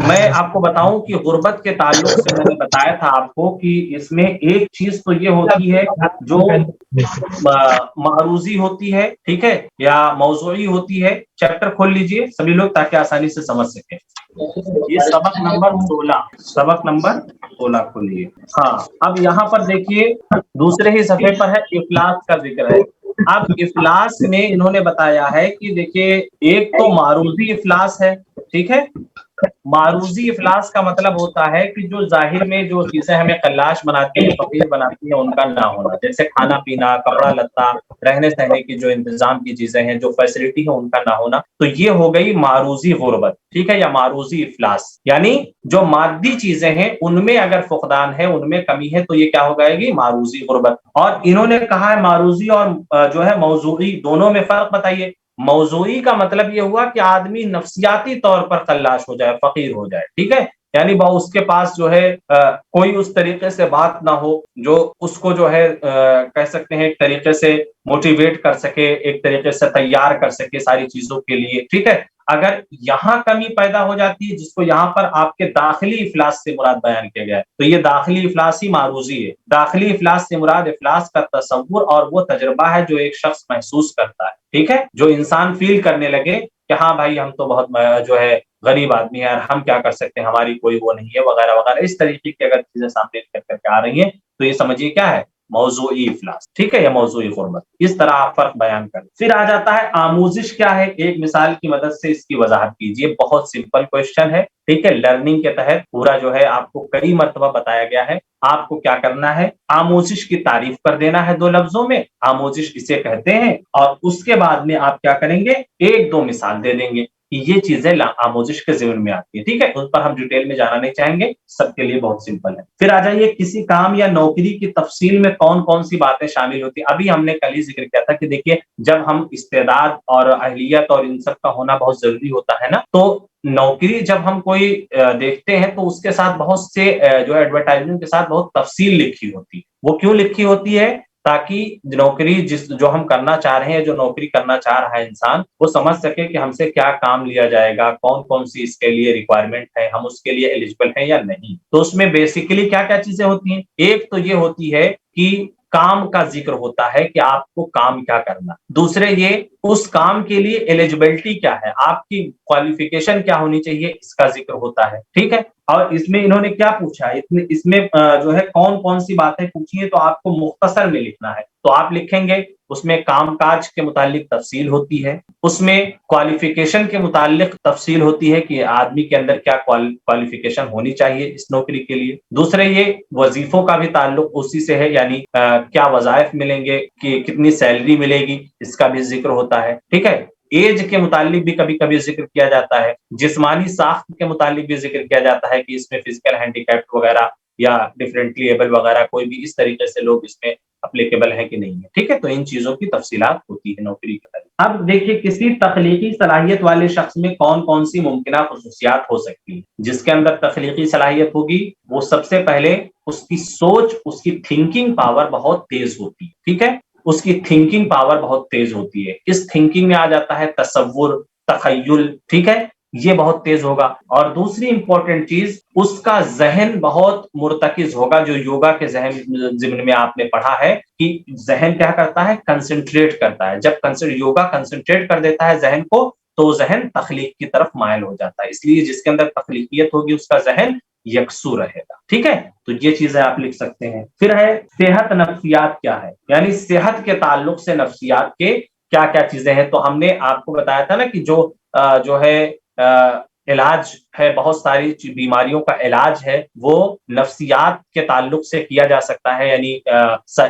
मैं आपको बताऊं कि गुर्बत के ताल्लुक से मैंने बताया था आपको कि इसमें एक चीज तो ये होती है जो मारूजी होती है, ठीक है, या मौजूई होती है। चैप्टर खोल लीजिए सभी लोग ताकि आसानी से समझ सके। ये सबक नंबर 16 खोलिए। हाँ, अब यहाँ पर देखिए दूसरे ही सफे पर है इफलास का जिक्र है। अब इफलास में इन्होंने बताया है कि देखिए एक तो मारूजी इफलास है, ठीक है, معروضی افلاس کا مطلب ہوتا ہے کہ جو ظاہر میں جو چیزیں ہمیں قلاش بناتی ہیں، فقیر بناتی ہیں، ان کا نہ ہونا، جیسے کھانا پینا، کپڑا لتا، رہنے سہنے کی جو انتظام کی چیزیں ہیں، جو فیسلٹی ہے، ان کا نہ ہونا، تو یہ ہو گئی معروضی غربت، ٹھیک ہے، یا معروضی افلاس، یعنی جو مادی چیزیں ہیں ان میں اگر فقدان ہے، ان میں کمی ہے، تو یہ کیا ہو جائے گی؟ معروضی غربت۔ اور انہوں نے کہا ہے معروضی اور جو ہے موضوعی، دونوں میں فرق بتائیے۔ موضوعی کا مطلب یہ ہوا کہ آدمی نفسیاتی طور پر خلاش ہو جائے، فقیر ہو جائے، ٹھیک ہے، یعنی اس کے پاس جو ہے کوئی اس طریقے سے بات نہ ہو جو اس کو جو ہے کہہ سکتے ہیں ایک طریقے سے موٹیویٹ کر سکے، ایک طریقے سے تیار کر سکے ساری چیزوں کے لیے، ٹھیک ہے۔ اگر یہاں کمی پیدا ہو جاتی ہے، جس کو یہاں پر آپ کے داخلی افلاس سے مراد بیان کیا گیا ہے، تو یہ داخلی افلاس ہی معروضی ہے۔ داخلی افلاس سے مراد افلاس کا تصور اور وہ تجربہ ہے جو ایک شخص محسوس کرتا ہے، ٹھیک ہے، جو انسان فیل کرنے لگے کہ ہاں بھائی ہم تو بہت جو ہے غریب آدمی ہے، ہم کیا کر سکتے ہیں، ہماری کوئی وہ نہیں ہے، وغیرہ وغیرہ، اس طریقے کی اگر چیزیں سامنے کر کے آ رہی ہیں تو یہ سمجھیے کیا ہے؟ موضوعی افلاس، ٹھیک ہے، یا موضوعی غربت۔ اس طرح آپ فرق بیان کریں۔ پھر آ جاتا ہے آموزش کیا ہے، ایک مثال کی مدد سے اس کی وضاحت کیجیے۔ بہت سمپل کوشچن ہے، ٹھیک ہے، لرننگ کے تحت پورا جو ہے آپ کو کئی مرتبہ بتایا گیا ہے۔ آپ کو کیا کرنا ہے؟ آموزش کی تعریف کر دینا ہے 2 لفظوں میں، آموزش اسے کہتے ہیں، اور اس کے بعد میں آپ کیا کریں گے؟ 1-2 مثال دے دیں گے کہ یہ چیزیں آموزش کے ضمن میں آتی ہے، ٹھیک ہے، اس پر ہم ڈیٹیل میں جانا نہیں چاہیں گے، سب کے لیے بہت سمپل ہے۔ پھر آ جائیے کسی کام یا نوکری کی تفصیل میں کون کون سی باتیں شامل ہوتی ہیں۔ ابھی ہم نے کل ہی ذکر کیا تھا کہ دیکھیے جب ہم استعداد اور اہلیت اور ان سب کا ہونا بہت ضروری ہوتا ہے نا، تو نوکری جب ہم کوئی دیکھتے ہیں تو اس کے ساتھ بہت سے جو ایڈورٹائزمنٹ کے ساتھ بہت تفصیل لکھی ہوتی ہے۔ وہ کیوں لکھی ہوتی ہے؟ تاکہ نوکری جو ہم کرنا چاہ رہے ہیں، جو نوکری کرنا چاہ رہا ہے انسان، وہ سمجھ سکے کہ ہم سے کیا کام لیا جائے گا، کون کون سی اس کے لیے ریکوائرمنٹ ہے، ہم اس کے لیے ایلیجبل ہیں یا نہیں۔ تو اس میں بیسیکلی کیا کیا چیزیں ہوتی ہیں؟ ایک تو یہ ہوتی ہے کہ کام کا ذکر ہوتا ہے کہ آپ کو کام کیا کرنا، دوسرے یہ اس کام کے لیے ایلیجبلٹی کیا ہے، آپ کی کوالیفیکیشن کیا ہونی چاہیے، اس کا ذکر ہوتا ہے، ٹھیک ہے۔ اور اس میں انہوں نے کیا پوچھا ہے، اس میں جو ہے کون کون سی باتیں پوچھی ہیں، تو آپ کو مختصر میں لکھنا ہے۔ تو آپ لکھیں گے اس میں کام کاج کے متعلق تفصیل ہوتی ہے، اس میں کوالیفیکیشن کے متعلق تفصیل ہوتی ہے کہ آدمی کے اندر کیا کوالیفیکیشن ہونی چاہیے اس نوکری کے لیے، دوسرے یہ وظیفوں کا بھی تعلق اسی سے ہے، یعنی کیا وظائف ملیں گے، کہ کتنی سیلری ملے گی، اس کا بھی ذکر ہوتا ہے، ٹھیک ہے۔ ایج کے متعلق بھی کبھی کبھی ذکر کیا جاتا ہے، جسمانی ساخت کے متعلق بھی ذکر کیا جاتا ہے کہ اس میں فزیکل ہینڈیکیپ وغیرہ یا ڈفرینٹلی ایبل وغیرہ کوئی بھی اس طریقے سے لوگ اس میں اپلیکیبل ہے کہ نہیں ہے، ٹھیک ہے۔ تو ان چیزوں کی تفصیلات ہوتی ہے نوکری کے تعلق۔ اب دیکھیے کسی تخلیقی صلاحیت والے شخص میں کون کون سی ممکنہ خصوصیات ہو سکتی ہیں۔ جس کے اندر تخلیقی صلاحیت ہوگی وہ سب سے پہلے اس کی سوچ، اس کی تھنکنگ پاور بہت تیز ہوتی ہے، ٹھیک ہے، اس کی تھنکنگ پاور بہت تیز ہوتی ہے۔ اس تھنکنگ میں آ جاتا ہے تصور، تخیل، ٹھیک ہے، یہ بہت تیز ہوگا۔ اور دوسری امپورٹنٹ چیز، اس کا ذہن بہت مرتکز ہوگا، جو یوگا کے ضمن میں آپ نے پڑھا ہے کہ ذہن کیا کرتا ہے؟ کنسنٹریٹ کرتا ہے۔ جب یوگا کنسنٹریٹ کر دیتا ہے ذہن کو تو ذہن تخلیق کی طرف مائل ہو جاتا ہے، اس لیے جس کے اندر تخلیقیت ہوگی اس کا ذہن یکسو رہے گا، ٹھیک ہے۔ تو یہ چیزیں آپ لکھ سکتے ہیں۔ پھر ہے صحت نفسیات کیا ہے، یعنی صحت کے تعلق سے نفسیات کے کیا کیا چیزیں ہیں۔ تو ہم نے آپ کو بتایا تھا نا کہ جو ہے علاج ہے، بہت ساری بیماریوں کا علاج ہے وہ نفسیات کے تعلق سے کیا جا سکتا ہے، یعنی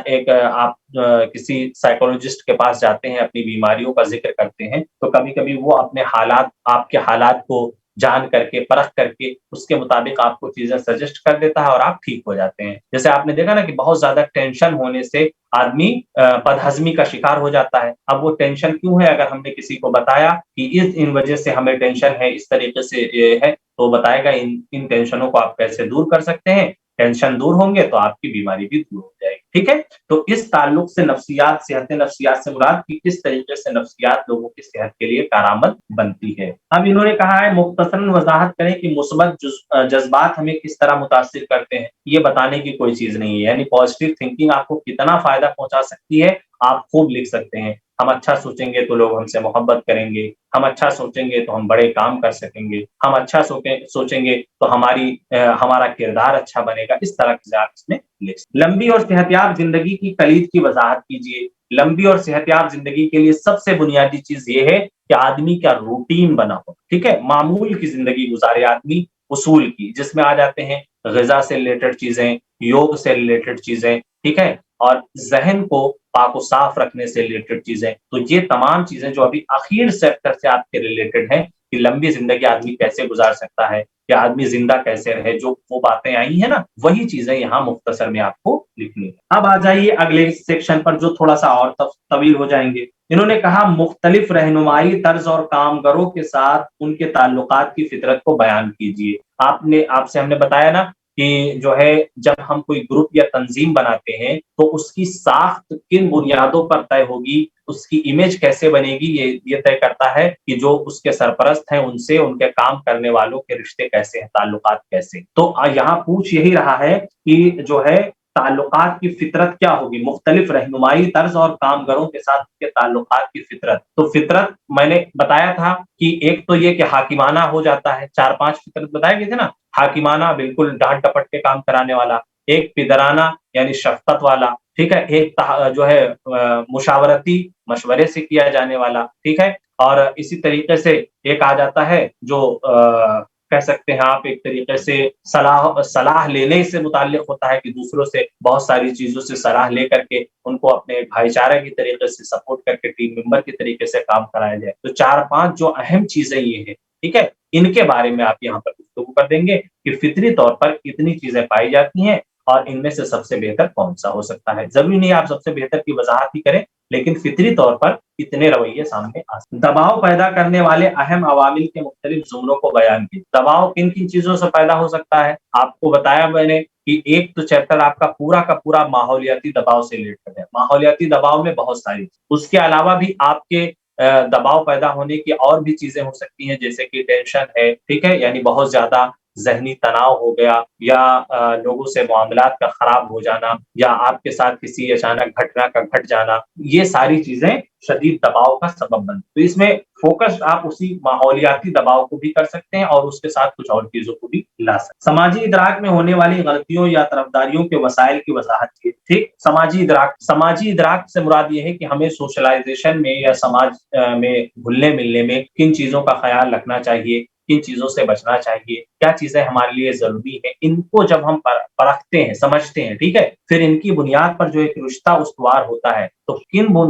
ایک آپ کسی سائیکولوجسٹ کے پاس جاتے ہیں، اپنی بیماریوں کا ذکر کرتے ہیں، تو کبھی کبھی وہ اپنے حالات، آپ کے حالات کو جان کر کے، پرکھ کر کے اس کے مطابق آپ کو چیزیں سجیسٹ کر دیتا ہے اور آپ ٹھیک ہو جاتے ہیں۔ جیسے آپ نے دیکھا نا کہ بہت زیادہ ٹینشن ہونے سے آدمی بدہضمی کا شکار ہو جاتا ہے۔ اب وہ ٹینشن کیوں ہے؟ اگر ہم نے کسی کو بتایا کہ ان وجہ سے ہمیں ٹینشن ہے، اس طریقے سے ہے، تو بتائے گا ان ٹینشنوں کو آپ کیسے دور کر سکتے ہیں۔ ٹینشن دور ہوں گے تو آپ کی بیماری بھی دور ہو جائے گی، ٹھیک ہے۔ تو اس تعلق سے نفسیات، صحت نفسیات سے مراد کی کس طریقے سے نفسیات لوگوں کی صحت کے لیے کارآمد بنتی ہے۔ اب انہوں نے کہا ہے مختصراً وضاحت کریں کہ مثبت جذبات ہمیں کس طرح متاثر کرتے ہیں۔ یہ بتانے کی کوئی چیز نہیں ہے، یعنی پازیٹیو تھنکنگ آپ کو کتنا فائدہ پہنچا سکتی ہے آپ خوب لکھ سکتے ہیں۔ हम अच्छा सोचेंगे तो लोग हमसे मोहब्बत करेंगे, हम अच्छा सोचेंगे तो हम बड़े काम कर सकेंगे, हम अच्छा सोचेंगे तो हमारा किरदार अच्छा बनेगा। इस तरह की आप इसमें लिख सकते। लंबी और सेहतयाब जिंदगी की कलीद की वजाहत कीजिए। लंबी और सेहतयाब जिंदगी के लिए सबसे बुनियादी चीज ये है कि आदमी का रूटीन बना हो, ठीक है, मामूल की जिंदगी गुजारे आदमी, उसूल की, जिसमें आ जाते हैं ग़िज़ा से रिलेटेड चीजें, योग से रिलेटेड चीजें, ठीक है, और ज़हन को पाक साफ रखने से रिलेटेड चीजें। तो ये तमाम चीजें जो अभी आखिर सेक्टर से आपके रिलेटेड हैं कि लंबी जिंदगी आदमी कैसे गुजार सकता है या आदमी जिंदा कैसे रहे, जो वो बातें आई है ना, वही चीजें यहाँ मुख्तसर में आपको लिखनी है। अब आ जाइए अगले सेक्शन पर जो थोड़ा सा और तवील हो जाएंगे। इन्होंने कहा मुख्तलिफ रहनुमाई तर्ज और कामगारों के साथ उनके ताल्लुकात की फितरत को बयान कीजिए। आपसे हमने बताया ना कि जो है जब हम कोई ग्रुप या तंजीम बनाते हैं तो उसकी साख्त किन बुनियादों पर तय होगी, उसकी इमेज कैसे बनेगी, ये तय करता है कि जो उसके सरपरस्त हैं उनसे उनके काम करने वालों के रिश्ते कैसे हैं, ताल्लुकात कैसे। तो यहाँ पूछ यही रहा है कि जो है ताल्लुकात की फितरत क्या होगी, मुख्तलिफ रहनुमाई तर्ज और कामगारों के साथ के ताल्लुकात की फितरत। तो फितरत मैंने बताया था कि एक तो ये कि हाकिमाना हो जाता है, 4-5 फितरत बताए गए थे ना, हाकिमाना बिल्कुल डांट डपट के काम कराने वाला, एक पिदराना यानी शफकत वाला, ठीक है, एक जो है मुशावरती मशवरे से किया जाने वाला, ठीक है, और इसी तरीके से एक आ जाता है जो कह सकते हैं आप एक तरीके से सलाह लेने से मुताल्लिक होता है कि दूसरों से बहुत सारी चीजों से सलाह लेकर के उनको अपने भाईचारे की तरीके से सपोर्ट करके टीम मेंबर की तरीके से काम कराया जाए। तो 4-5 जो अहम चीजें ये है, ठीक है, इनके बारे में आप यहाँ पर गुफ्तगू कर देंगे कि फितरी तौर पर इतनी चीजें पाई जाती हैं और इनमें से सबसे बेहतर कौन सा हो सकता है। जरूरी नहीं आप सबसे बेहतर की वजाहत ही करें, लेकिन फितरी तौर पर इतने रवैये सामने आ सकते। दबाव पैदा करने वाले अहम अवामिल के मुख्तलिफ जुमरों को बयान कीजिए। दबाव किन किन चीजों से पैदा हो सकता है, आपको बताया मैंने कि एक तो चैप्टर आपका पूरा का पूरा माहौलियाती दबाव से रिलेटेड है। माहौलियाती दबाव में बहुत सारी, उसके अलावा भी आपके दबाव पैदा होने की और भी चीजें हो सकती हैं, जैसे कि टेंशन है, ठीक है, यानी बहुत ज्यादा ज़हनी तनाव हो गया या लोगों से मामलात का खराब हो जाना या आपके साथ किसी अचानक घटना का घट जाना, ये सारी चीजें शदीद दबाव का सबब बनती। तो इसमें फोकस आप उसी माहौलियाती दबाव को भी कर सकते हैं और उसके साथ कुछ और चीजों को भी ला सकते हैं। समाजी इदराक में होने वाली गलतियों या तरफदारियों के वसाइल की वजाहत की, ठीक। समाजी इदराक से मुराद ये है कि हमें सोशलाइजेशन में या समाज में घुलने मिलने में किन चीजों का ख्याल रखना चाहिए, किन चीजों से बचना चाहिए, क्या चीजें हमारे लिए जरूरी है, इनको जब हम परखते हैं, समझते हैं, ठीक है, फिर इनकी बुनियाद पर जो एक रिश्ता उस्तवार होता है, तो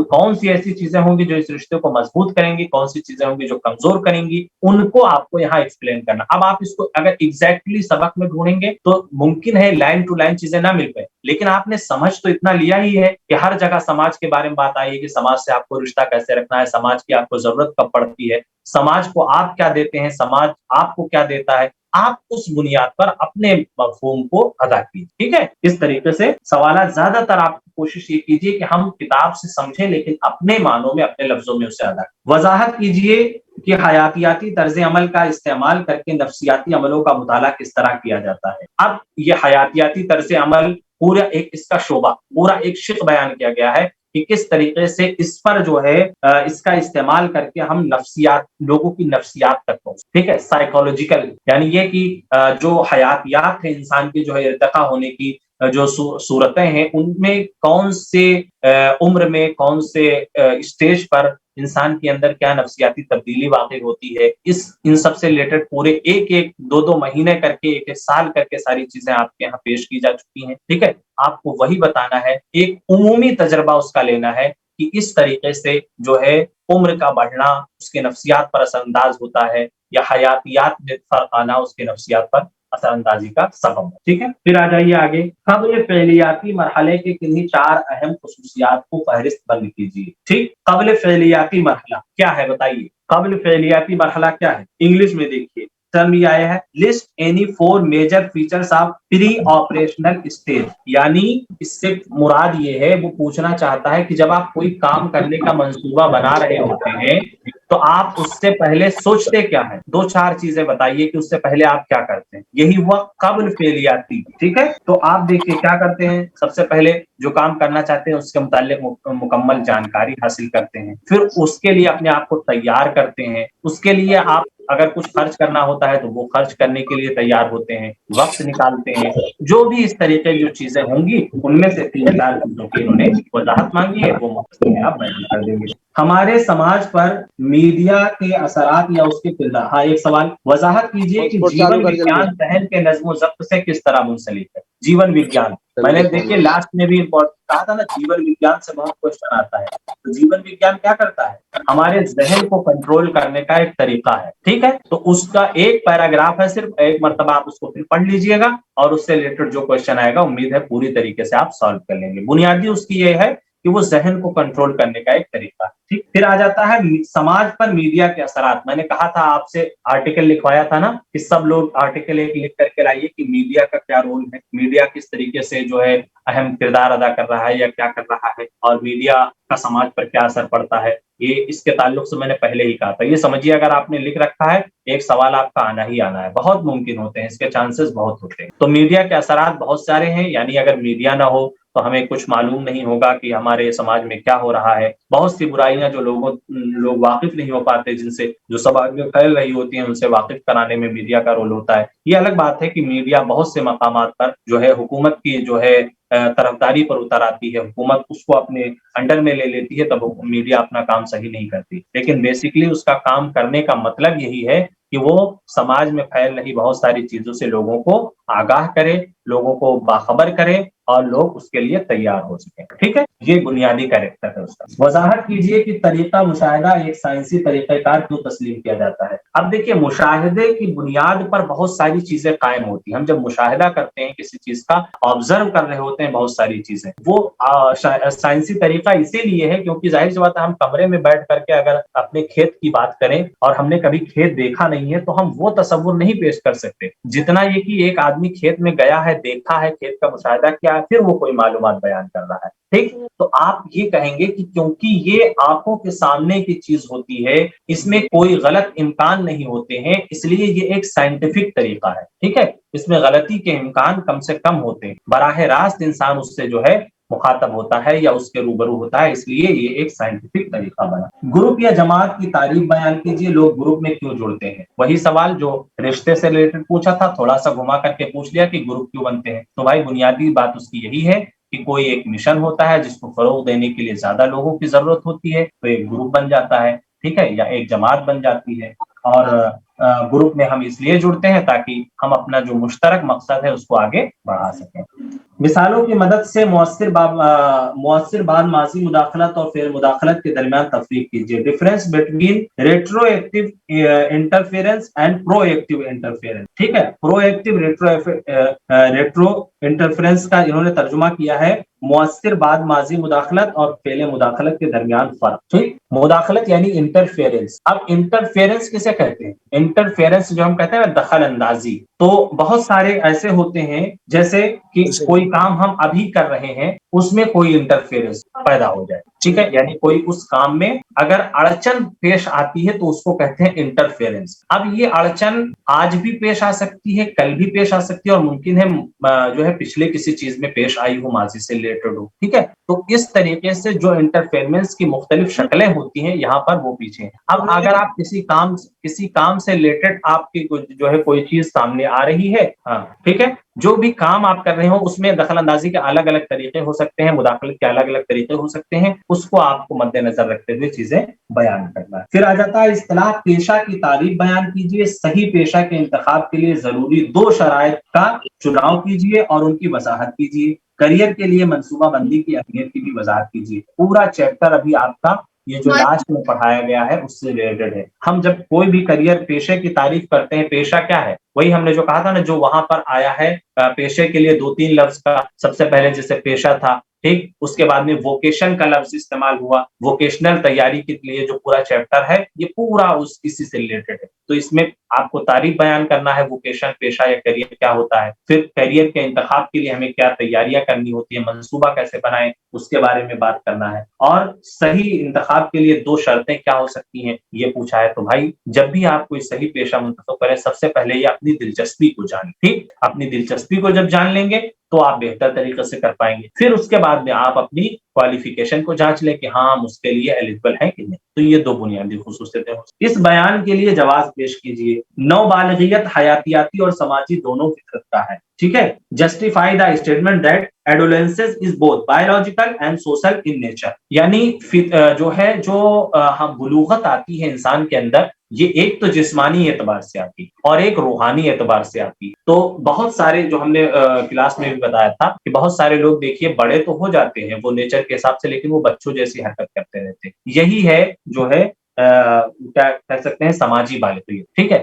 कौन सी ऐसी चीजें होंगी जो इस रिश्ते को मजबूत करेंगी, कौन सी चीजें होंगी जो कमजोर करेंगी, उनको आपको यहाँ एक्सप्लेन करना। अब आप इसको अगर एग्जैक्टली सबक में ढूंढेंगे तो मुमकिन है लाइन टू लाइन चीजें ना मिल पाए, लेकिन आपने समझ तो इतना लिया ही है कि हर जगह समाज के बारे में बात आई है कि समाज से आपको रिश्ता कैसे रखना है, समाज की आपको जरूरत कब पड़ती है, समाज को आप क्या देते हैं, समाज आपको क्या देता है, आप उस बुनियाद पर अपने मफहूम को अदा कीजिए, ठीक है। इस तरीके से सवाल ज्यादातर आप कोशिश ये कीजिए कि हम किताब से समझें लेकिन अपने मानों में, अपने लफ्जों में उसे अदा करें। वजाहत कीजिए कि हयातियाती तर्ज अमल का इस्तेमाल करके नफ्सियाती अमलों का मुताला किस तरह किया जाता है। अब ये हयातियाती तर्ज अमल पूरा एक इसका शोबा, पूरा एक शिक बयान किया गया है कि किस तरीके से इस पर जो है इसका इस्तेमाल करके हम नफ्सियात, लोगों की नफ्सियात तक पहुंचे, ठीक है, साइकोलॉजिकल, यानी ये कि जो हयातियात है इंसान की, जो है इर्तिका होने की जो सूरतें हैं, उनमें कौन से उम्र में, कौन से स्टेज पर इंसान के अंदर क्या नफ्सियाती तब्दीली वाक़ई होती है, इन सब से रिलेटेड पूरे एक 2 महीने करके, एक साल करके सारी चीजें आपके यहाँ पेश की जा चुकी हैं, ठीक है। आपको वही बताना है, एक उमूमी तजर्बा उसका लेना है कि इस तरीके से जो है उम्र का बढ़ना उसके नफ्सियात पर असरअंदाज होता है या हयातियात में फर्क आना उसके नफ्सियात पर असरअंदाजी का सबब है, ठीक है। फिर आ जाइए आगे, क़ब्ल फ़ेलियाती मरहले के किन्हीं 4 अहम खुसूसियात को फहरिस्त बंद कीजिए, ठीक। क़ब्ल फ़ेलियाती मरहला क्या है बताइए, क़ब्ल फ़ेलियाती मरहला क्या है, इंग्लिश में देखिए टर्म ये आया है, list any 4 major features of pre operational stage, यानी इससे मुराद ये है, वो पूछना चाहता है कि जब आप कोई काम करने का मंसूबा बना रहे होते हैं तो تو آپ اس سے پہلے سوچتے کیا ہے؟ 2-4 چیزیں بتائیے کہ اس سے پہلے آپ کیا کرتے ہیں. یہی ہوا قبل فعلیاتی. ٹھیک ہے، تو آپ دیکھیے کیا کرتے ہیں. سب سے پہلے جو کام کرنا چاہتے ہیں اس کے متعلق مکمل جانکاری حاصل کرتے ہیں، پھر اس کے لیے اپنے آپ کو تیار کرتے ہیں. اس کے لیے آپ اگر کچھ خرچ کرنا ہوتا ہے تو وہ خرچ کرنے کے لیے تیار ہوتے ہیں، وقت نکالتے ہیں. جو بھی اس طریقے کی جو چیزیں ہوں گی ان میں سے 3-4 چیزوں کی انہوں نے وضاحت مانگی ہے، وہ مختصر میں آپ بیان کر دیں گے. ہمارے سماج پر میڈیا کے اثرات یا اس کے کردار. ہاں، ایک سوال وضاحت کیجیے کہ جیون وگیان ذہن کے نظم و ضبط سے کس طرح منسلک ہے. جیون وگیان میں نے دیکھیے لاسٹ میں بھی کہا تھا نا، جیون وگیان سے بہت کوشچن آتا ہے. تو جیون وگیان کیا کرتا ہے؟ ہمارے ذہن کو کنٹرول کرنے کا ایک طریقہ ہے. ٹھیک ہے، تو اس کا ایک پیراگراف ہے، صرف ایک مرتبہ آپ اس کو پھر پڑھ لیجئے گا اور اس سے ریلیٹڈ جو کوشچن آئے گا امید ہے پوری طریقے سے آپ سالو کر لیں گے. بنیادی اس کی یہ ہے کہ وہ ذہن کو کنٹرول کرنے کا ایک طریقہ ہے. ٹھیک، پھر آ جاتا ہے سماج پر میڈیا کے اثرات. میں نے کہا تھا آپ سے، آرٹیکل لکھوایا تھا نا کہ سب لوگ آرٹیکل ایک لکھ کر کے لائیے کہ میڈیا کا کیا رول ہے، میڈیا کس طریقے سے جو ہے اہم کردار ادا کر رہا ہے یا کیا کر رہا ہے، اور میڈیا کا سماج پر کیا اثر پڑتا ہے. یہ اس کے تعلق سے میں نے پہلے ہی کہا تھا. یہ سمجھیے اگر آپ نے لکھ رکھا ہے ایک سوال آپ کا آنا ہی آنا ہے، بہت ممکن ہوتے ہیں، اس کے چانسز بہت ہوتے ہیں. تو میڈیا کے اثرات بہت سارے ہیں، یعنی اگر میڈیا نہ ہو تو ہمیں کچھ معلوم نہیں ہوگا کہ ہمارے سماج میں کیا ہو رہا ہے. بہت سی برائیاں جو لوگ واقف نہیں ہو پاتے، جن سے جو سماج میں پھیل رہی ہوتی ہیں، ان سے واقف کرانے میں میڈیا کا رول ہوتا ہے. یہ الگ بات ہے کہ میڈیا بہت سے مقامات پر جو ہے حکومت کی جو ہے طرفداری پر اتر آتی ہے، حکومت اس کو اپنے انڈر میں لے لیتی ہے، تب میڈیا اپنا کام صحیح نہیں کرتی. لیکن بیسیکلی اس کا کام کرنے کا مطلب یہی ہے کہ وہ سماج میں پھیل رہی بہت ساری چیزوں سے لوگوں کو آگاہ کرے، لوگوں کو باخبر کرے اور لوگ اس کے لیے تیار ہو سکیں. ٹھیک ہے، یہ بنیادی کیریکٹر ہے اس کا. وضاحت کیجئے کہ طریقہ مشاہدہ ایک سائنسی طریقہ کار کیوں تسلیم کیا جاتا ہے. اب دیکھیے، مشاہدے کی بنیاد پر بہت ساری چیزیں قائم ہوتی ہیں. ہم جب مشاہدہ کرتے ہیں کسی چیز کا، آبزرو کر رہے ہوتے ہیں بہت ساری چیزیں، وہ سائنسی طریقہ اسی لیے ہے کیونکہ ظاہر سی بات ہے، ہم کمرے میں بیٹھ کر کے اگر اپنے کھیت کی بات کریں اور ہم نے کبھی کھیت دیکھا نہیں ہے تو ہم وہ تصور نہیں پیش کر سکتے جتنا یہ کہ ایک آدمی کھیت میں گیا ہے، دیکھا ہے، کھیت کا مشاہدہ کیا ہے، پھر وہ کوئی معلومات بیان کر رہا ہے. ٹھیک، تو آپ یہ کہیں گے کہ کیونکہ یہ آنکھوں کے سامنے کی چیز ہوتی ہے، اس میں کوئی غلط امکان نہیں ہوتے ہیں، اس لیے یہ ایک سائنٹیفک طریقہ ہے. ٹھیک ہے، اس میں غلطی کے امکان کم سے کم ہوتے ہیں، براہ راست انسان اس سے جو ہے مخاطب ہوتا ہے یا اس کے روبرو ہوتا ہے، اس لیے یہ ایک سائنٹیفک طریقہ بنا. گروپ یا جماعت کی تعریف بیان کیجیے. لوگ گروپ میں کیوں جڑتے ہیں؟ وہی سوال جو رشتے سے ریلیٹڈ پوچھا تھا، تھوڑا سا گھما کر کے پوچھ لیا کہ گروپ کیوں بنتے ہیں. تو بھائی بنیادی بات اس کی یہی ہے کہ کوئی ایک مشن ہوتا ہے جس کو فروغ دینے کے لیے زیادہ لوگوں کی ضرورت ہوتی ہے، تو ایک گروپ بن جاتا ہے. ٹھیک ہے، یا ایک جماعت بن جاتی ہے. اور گروپ میں ہم اس لیے جڑتے ہیں تاکہ ہم اپنا جو مشترک مقصد ہے اس کو آگے بڑھا سکیں. مثالوں کی مدد سے مؤثر بعد ماضی مداخلت اور فعل مداخلت کے درمیان تفریق کیجیے. Difference between retro active interference and pro active interference. ٹھیک ہے، پرو ایکٹیو ریٹرو انٹرفیئرنس کا انہوں نے ترجمہ کیا ہے مؤثر بعد ماضی مداخلت اور فعل مداخلت کے درمیان فرق. ٹھیک، مداخلت یعنی انٹرفیئرنس. اب انٹرفیئرنس کسے کہتے ہیں؟ انٹرفیئرنس جو ہم کہتے ہیں دخل اندازی. تو بہت سارے ایسے ہوتے ہیں جیسے کہ کوئی کام ہم ابھی کر رہے ہیں، اس میں کوئی انٹرفیئرنس پیدا ہو جائے. ٹھیک ہے، یعنی کوئی اس کام میں اگر اڑچن پیش آتی ہے تو اس کو کہتے ہیں انٹرفیئرنس. اب یہ اڑچن آج بھی پیش آ سکتی ہے، کل بھی پیش آ سکتی ہے، اور ممکن ہے جو ہے پچھلے کسی چیز میں پیش آئی ہو، ماضی سے ریلیٹڈ ہو. ٹھیک ہے، تو اس طریقے سے جو انٹرفیئرنس کی مختلف شکلیں ہوتی ہیں یہاں پر وہ پیچھے ہیں. اب اگر آپ کسی کام سے ریلیٹڈ آپ کی جو ہے کوئی چیز سامنے آ رہی ہے، ہاں ٹھیک ہے، جو بھی کام آپ کر رہے ہو اس میں دخل اندازی کے الگ الگ طریقے ہو سکتے ہیں، مداخلت کے الگ الگ طریقے ہو سکتے ہیں، اس کو آپ کو مد نظر رکھتے ہوئے چیزیں بیان کرنا ہے. پھر آ جاتا ہے اصطلاح پیشہ کی تعریف بیان کیجیے. صحیح پیشہ کے انتخاب کے لیے ضروری 2 شرائط کا چناؤ کیجیے اور ان کی وضاحت کیجیے. کریئر کے لیے منصوبہ بندی کی اہمیت کی بھی وضاحت کیجیے. پورا چیپٹر ابھی آپ کا یہ جو لاسٹ میں پڑھایا گیا ہے اس سے ریلیٹڈ ہے. ہم جب کوئی بھی کریئر پیشے کی تعریف کرتے ہیں، پیشہ کیا ہے؟ وہی ہم نے جو کہا تھا نا، جو وہاں پر آیا ہے پیشے کے لیے 2-3 لفظ کا. سب سے پہلے جیسے پیشہ تھا، ٹھیک، اس کے بعد میں ووکیشن کا لفظ استعمال ہوا. ووکیشنل تیاری کے لیے جو پورا چیپٹر ہے یہ پورا اسی سے ریلیٹڈ ہے. تو اس میں آپ کو तारीख बयान करना है, वोकेशन पेशा या करियर क्या होता है, फिर करियर के इंतखाब के लिए हमें क्या तैयारियां करनी होती है, मंसूबा कैसे बनाएं उसके बारे में बात करना है, और सही इंतखाब के लिए 2 शर्तें क्या हो सकती हैं ये पूछा है। तो भाई जब भी आप कोई सही पेशा मुंतखब करें सबसे पहले ये अपनी दिलचस्पी को जानें, ठीक, अपनी दिलचस्पी को जब जान लेंगे तो आप बेहतर तरीके से कर पाएंगे। फिर उसके बाद में आप अपनी क्वालिफिकेशन को जांच लें कि हाँ हम उसके लिए एलिजिबल हैं कि नहीं। तो ये 2 बुनियादी खुसूसियतें हैं। इस बयान के लिए जवाब पेश कीजिए। नौबालिगियत हयातियाती और समाजी दोनों फितरत का है, ठीक है। Justify the statement that adolescence is both biological and social in nature, यानी जो है जो हम बुलूगत आती है इंसान के अंदर, ये एक तो जिस्मानी एतबार से आती और एक रूहानी एतबार से आती। तो बहुत सारे जो हमने क्लास में भी बताया था कि बहुत सारे लोग देखिए बड़े तो हो जाते हैं वो नेचर के हिसाब से, लेकिन वो बच्चों जैसी हरकत करते रहते हैं। यही है जो है क्या कह सकते हैं समाजी बालिगियत, ठीक है।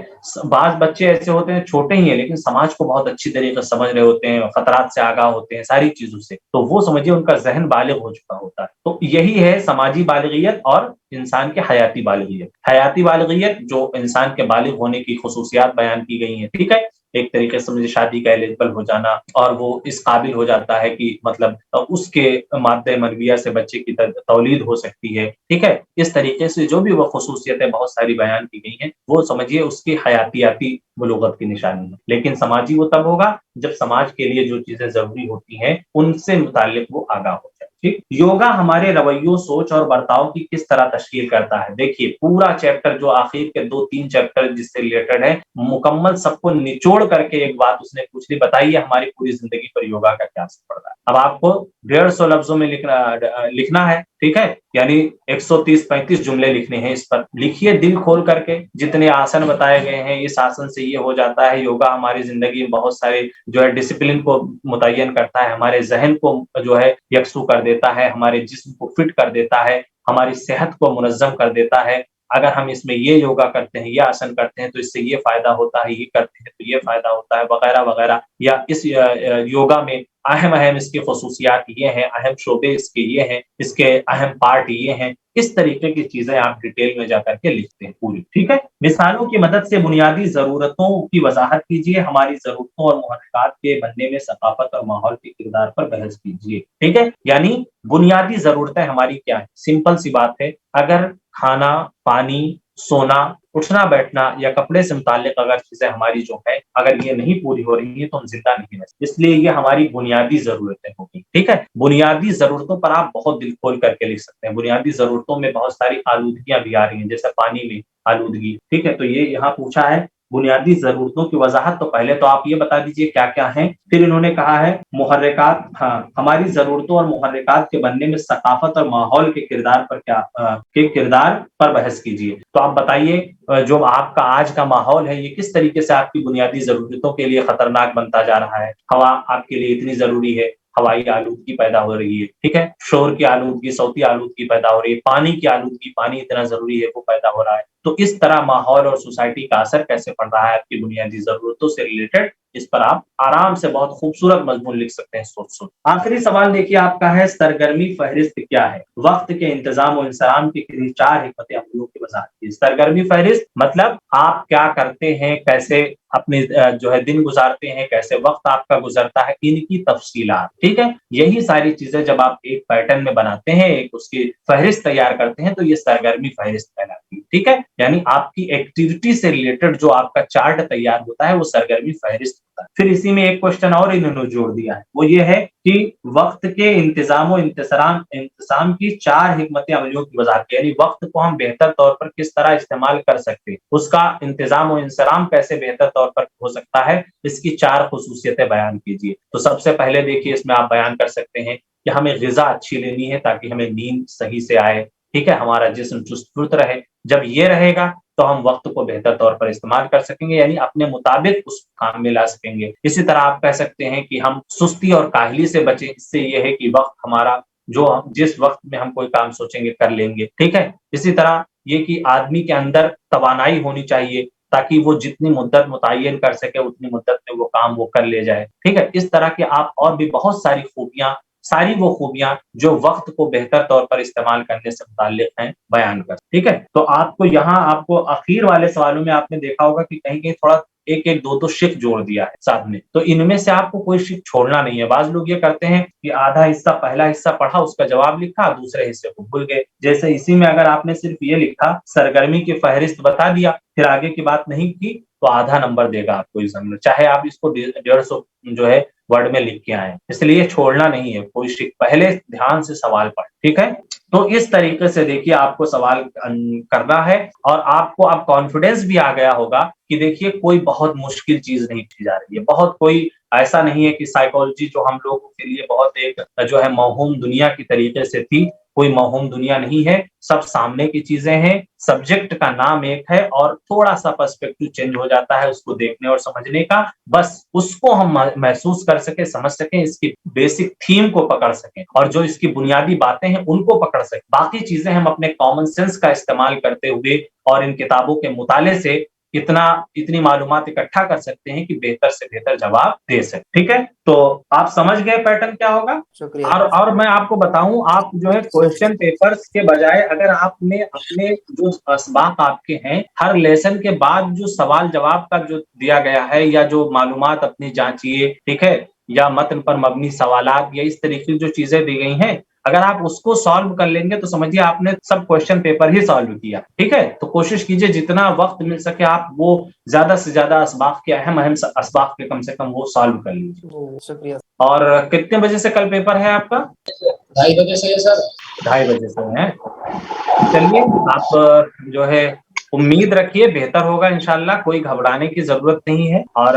बाज बच्चे ऐसे होते हैं छोटे ही हैं लेकिन समाज को बहुत अच्छी तरीके से समझ रहे होते हैं, खतरात से आगाह होते हैं, सारी चीजों से, तो वो समझिए उनका जहन बालिग हो चुका होता है। तो यही है समाजी बालिगियत और इंसान के हयाती बालिगियत। हयाती बालिगियत जो इंसान के बालिग होने की खुसूसियात बयान की गई हैं, ठीक है। एक तरीके से मुझे शादी का एलिजिबल हो जाना और वो इस काबिल हो जाता है कि मतलब उसके माद्दे मरविया से बच्चे की तौलीद हो सकती है, ठीक है। इस तरीके से जो भी वो खुसूसियतें बहुत सारी बयान की गई हैं वो समझिए उसकी हयातियाती बुलूगत की निशानी है। लेकिन समाजी वो तब होगा जब समाज के लिए जो चीजें जरूरी होती हैं उनसे मुताल्लिक वो आगाह हो जाए, ठीक। योगा हमारे रवैयों, सोच और बर्ताव की किस तरह तशकील करता है। देखिए पूरा चैप्टर जो आखिर के 2-3 चैप्टर जिससे रिलेटेड है मुकम्मल सबको निचोड़ करके एक बात उसने पूछ ली, बताइए हमारी पूरी जिंदगी पर योगा का क्या असर पड़ रहा है। अब आपको 150 लफ्जों में लिखना है, ठीक है, यानी 130-35 जुमले लिखने हैं। इस पर लिखिए दिल खोल करके, जितने आसन बताए गए हैं इस आसन से ये हो जाता है। योगा हमारी जिंदगी में बहुत सारे जो है डिसिप्लिन को मुतय्यन करता है, हमारे जहन को जो है यकसू कर देता है, हमारे जिस्म को फिट कर देता है, हमारी सेहत को मुनज़्ज़म कर देता है। अगर हम इसमें ये योगा करते हैं, ये आसन करते हैं तो इससे ये फायदा होता है, ये करते हैं तो ये फायदा होता है, वगैरह वगैरह। या इस योगा में अहम इसकी खुसूसियात ये हैं, अहम शोबे इसके ये हैं, इसके अहम पार्ट ये हैं। इस तरीके की चीजें आप डिटेल में जाकर के लिखते हैं पूरी, ठीक है। मिसालों की मदद से बुनियादी जरूरतों की वजाहत कीजिए। हमारी जरूरतों और मुहर्रिकात के बनने में सकाफत और माहौल के किरदार पर बहस कीजिए, ठीक है। यानी बुनियादी जरूरतें हमारी क्या है, सिंपल सी बात है, अगर खाना, पानी, सोना, उठना बैठना या कपड़े से मुताल्लिक अगर चीजें हमारी जो है अगर ये नहीं पूरी हो रही है तो हम जिंदा नहीं रह सकते। इसलिए ये हमारी बुनियादी जरूरतें होगी, ठीक है। बुनियादी जरूरतों पर आप बहुत दिल खोल करके लिख सकते हैं। बुनियादी जरूरतों में बहुत सारी आलूदगियां भी आ रही हैं, जैसे पानी में आलूदगी, ठीक है। तो ये यहाँ पूछा है बुनियादी जरूरतों की वजाहत, तो पहले तो आप ये बता दीजिए क्या क्या है। फिर इन्होंने कहा है मुहर्रिकात, हाँ, हमारी जरूरतों और मुहर्रिकात के बनने में सकाफत और माहौल के किरदार पर के किरदार पर बहस कीजिए। तो आप बताइए जो आपका आज का माहौल है ये किस तरीके से आपकी बुनियादी जरूरतों के लिए खतरनाक बनता जा रहा है। हवा आपके लिए इतनी जरूरी है, हवाई आलूदगी पैदा हो रही है, ठीक है, शोर की आलूदगी, सौती आलूदगी पैदा हो रही है, पानी की आलूदगी, पानी इतना जरूरी है वो पैदा हो रहा है। तो इस तरह माहौल और सोसाइटी का असर कैसे पड़ रहा है आपकी बुनियादी जरूरतों से रिलेटेड, इस पर आप आराम से बहुत खूबसूरत मजमून लिख सकते हैं सोच। आखिरी सवाल देखिए आपका है, सरगर्मी फहरिस्त क्या है। वक्त के इंतजाम और इंसराम की 4 हिकमत अमलियों की वजाहत की। सरगर्मी फहरिस्त मतलब आप क्या करते हैं, कैसे अपने जो है दिन गुजारते हैं, कैसे वक्त आपका गुजरता है, इनकी तफसीलात, ठीक है। यही सारी चीजें जब आप एक पैटर्न में बनाते हैं, एक उसकी फहरिस्त तैयार करते हैं तो ये सरगर्मी फहरिस्त कहलाती है, ठीक है। यानी आपकी एक्टिविटी से रिलेटेड जो आपका चार्ट तैयार होता है वो सरगर्मी फहरिस्त होता है। फिर इसी में एक क्वेश्चन और इन्होंने जोड़ दिया है, वो ये है कि वक्त के इंतजाम और इंतजाम की 4 हिकमत अमलियों की वजाहत, यानी वक्त को हम बेहतर तौर पर किस तरह इस्तेमाल कर सकते हैं, उसका इंतजाम और इंसराम कैसे बेहतर तौर पर हो सकता है, इसकी 4 खुसूसियतें बयान कीजिए। तो सबसे पहले देखिए इसमें आप बयान कर सकते हैं कि हमें ग़िज़ा अच्छी लेनी है ताकि हमें नींद सही से आए, ठीक है, हमारा जिस्म चुस्त फुर्त रहे। जब ये रहेगा तो हम वक्त को बेहतर तौर पर इस्तेमाल कर सकेंगे, यानी अपने मुताबिक उस काम में ला सकेंगे। इसी तरह आप कह सकते हैं कि हम सुस्ती और काहली से बचें। इससे ये है कि वक्त हमारा जो जिस वक्त में हम कोई काम सोचेंगे कर लेंगे, ठीक है। इसी तरह ये कि आदमी के अंदर तवानाई होनी चाहिए ताकि वो जितनी मुद्दत मुतय्यन कर सके उतनी मुद्दत में वो काम वो कर ले जाए, ठीक है। इस तरह के आप और भी बहुत सारी खूबियां ساری وہ خوبیاں جو وقت کو بہتر طور پر استعمال کرنے سے متعلق ہیں بیان کر. ٹھیک ہے, تو آپ کو یہاں آپ کو اخیر والے سوالوں میں آپ نے دیکھا ہوگا کہ کہیں کہیں تھوڑا ایک ایک دو شق جوڑ دیا ہے ساتھ میں, تو ان میں سے آپ کو کوئی شق چھوڑنا نہیں ہے. بعض لوگ یہ کرتے ہیں کہ آدھا حصہ پہلا حصہ پڑھا, اس کا جواب لکھا, دوسرے حصے کو بھول گئے. جیسے اسی میں اگر آپ نے صرف یہ لکھا سرگرمی کی فہرست بتا دیا, پھر آگے کی بات نہیں کی, تو آدھا نمبر دے گا آپ کو ایگزام میں, چاہے آپ اس کو 150 جو ہے ورڈ میں لکھ کے آئیں. اس لیے چھوڑنا نہیں ہے کوئی شک, پہلے دھیان سے سوال پڑھ. ٹھیک ہے, تو اس طریقے سے دیکھیے آپ کو سوال کرنا ہے, اور آپ کو اب کانفیڈینس بھی آ گیا ہوگا کہ دیکھیے کوئی بہت مشکل چیز نہیں کی جا رہی ہے, بہت کوئی ایسا نہیں ہے کہ سائیکالوجی جو ہم لوگوں کے لیے بہت ایک جو ہے موہوم دنیا کی طریقے سے تھی, کوئی موہوم دنیا نہیں ہے, سب سامنے کی چیزیں ہیں. سبجیکٹ کا نام ایک ہے اور تھوڑا سا پرسپیکٹو چینج ہو جاتا ہے اس کو دیکھنے اور سمجھنے کا, بس اس کو ہم محسوس کر سکیں, سمجھ سکیں, اس کی بیسک تھیم کو پکڑ سکیں, اور جو اس کی بنیادی باتیں ہیں ان کو پکڑ سکیں. باقی چیزیں ہم اپنے کامن سینس کا استعمال کرتے ہوئے اور ان کتابوں کے مطالعے سے اتنی معلومات اکٹھا کر سکتے ہیں کہ بہتر سے بہتر جواب دے سکیں. ٹھیک ہے, تو آپ سمجھ گئے پیٹرن کیا ہوگا. اور میں آپ کو بتاؤں, آپ جو ہے کوشچن پیپرز کے بجائے اگر آپ نے اپنے جو اسباق آپ کے ہیں ہر لیسن کے بعد جو سوال جواب کا جو دیا گیا ہے, یا جو معلومات اپنی جانچیے, ٹھیک ہے, یا متن پر مبنی سوالات, یا اس طریقے کی جو چیزیں دی گئی ہیں, اگر آپ اس کو سالو کر لیں گے تو سمجھیے آپ نے سب کوشچن پیپر ہی سالو کیا. ٹھیک ہے, تو کوشش کیجئے جتنا وقت مل سکے آپ وہ زیادہ سے زیادہ اسباق کے اہم اسباق کے کم سے کم وہ سالو کر لیجیے. شکریہ. اور کتنے بجے سے کل پیپر ہے آپ کا؟ 2:30 بجے سے ہے سر. 2:30 بجے سے ہے. چلیے, آپ جو ہے امید رکھیے بہتر ہوگا انشاءاللہ, کوئی گھبرانے کی ضرورت نہیں ہے, اور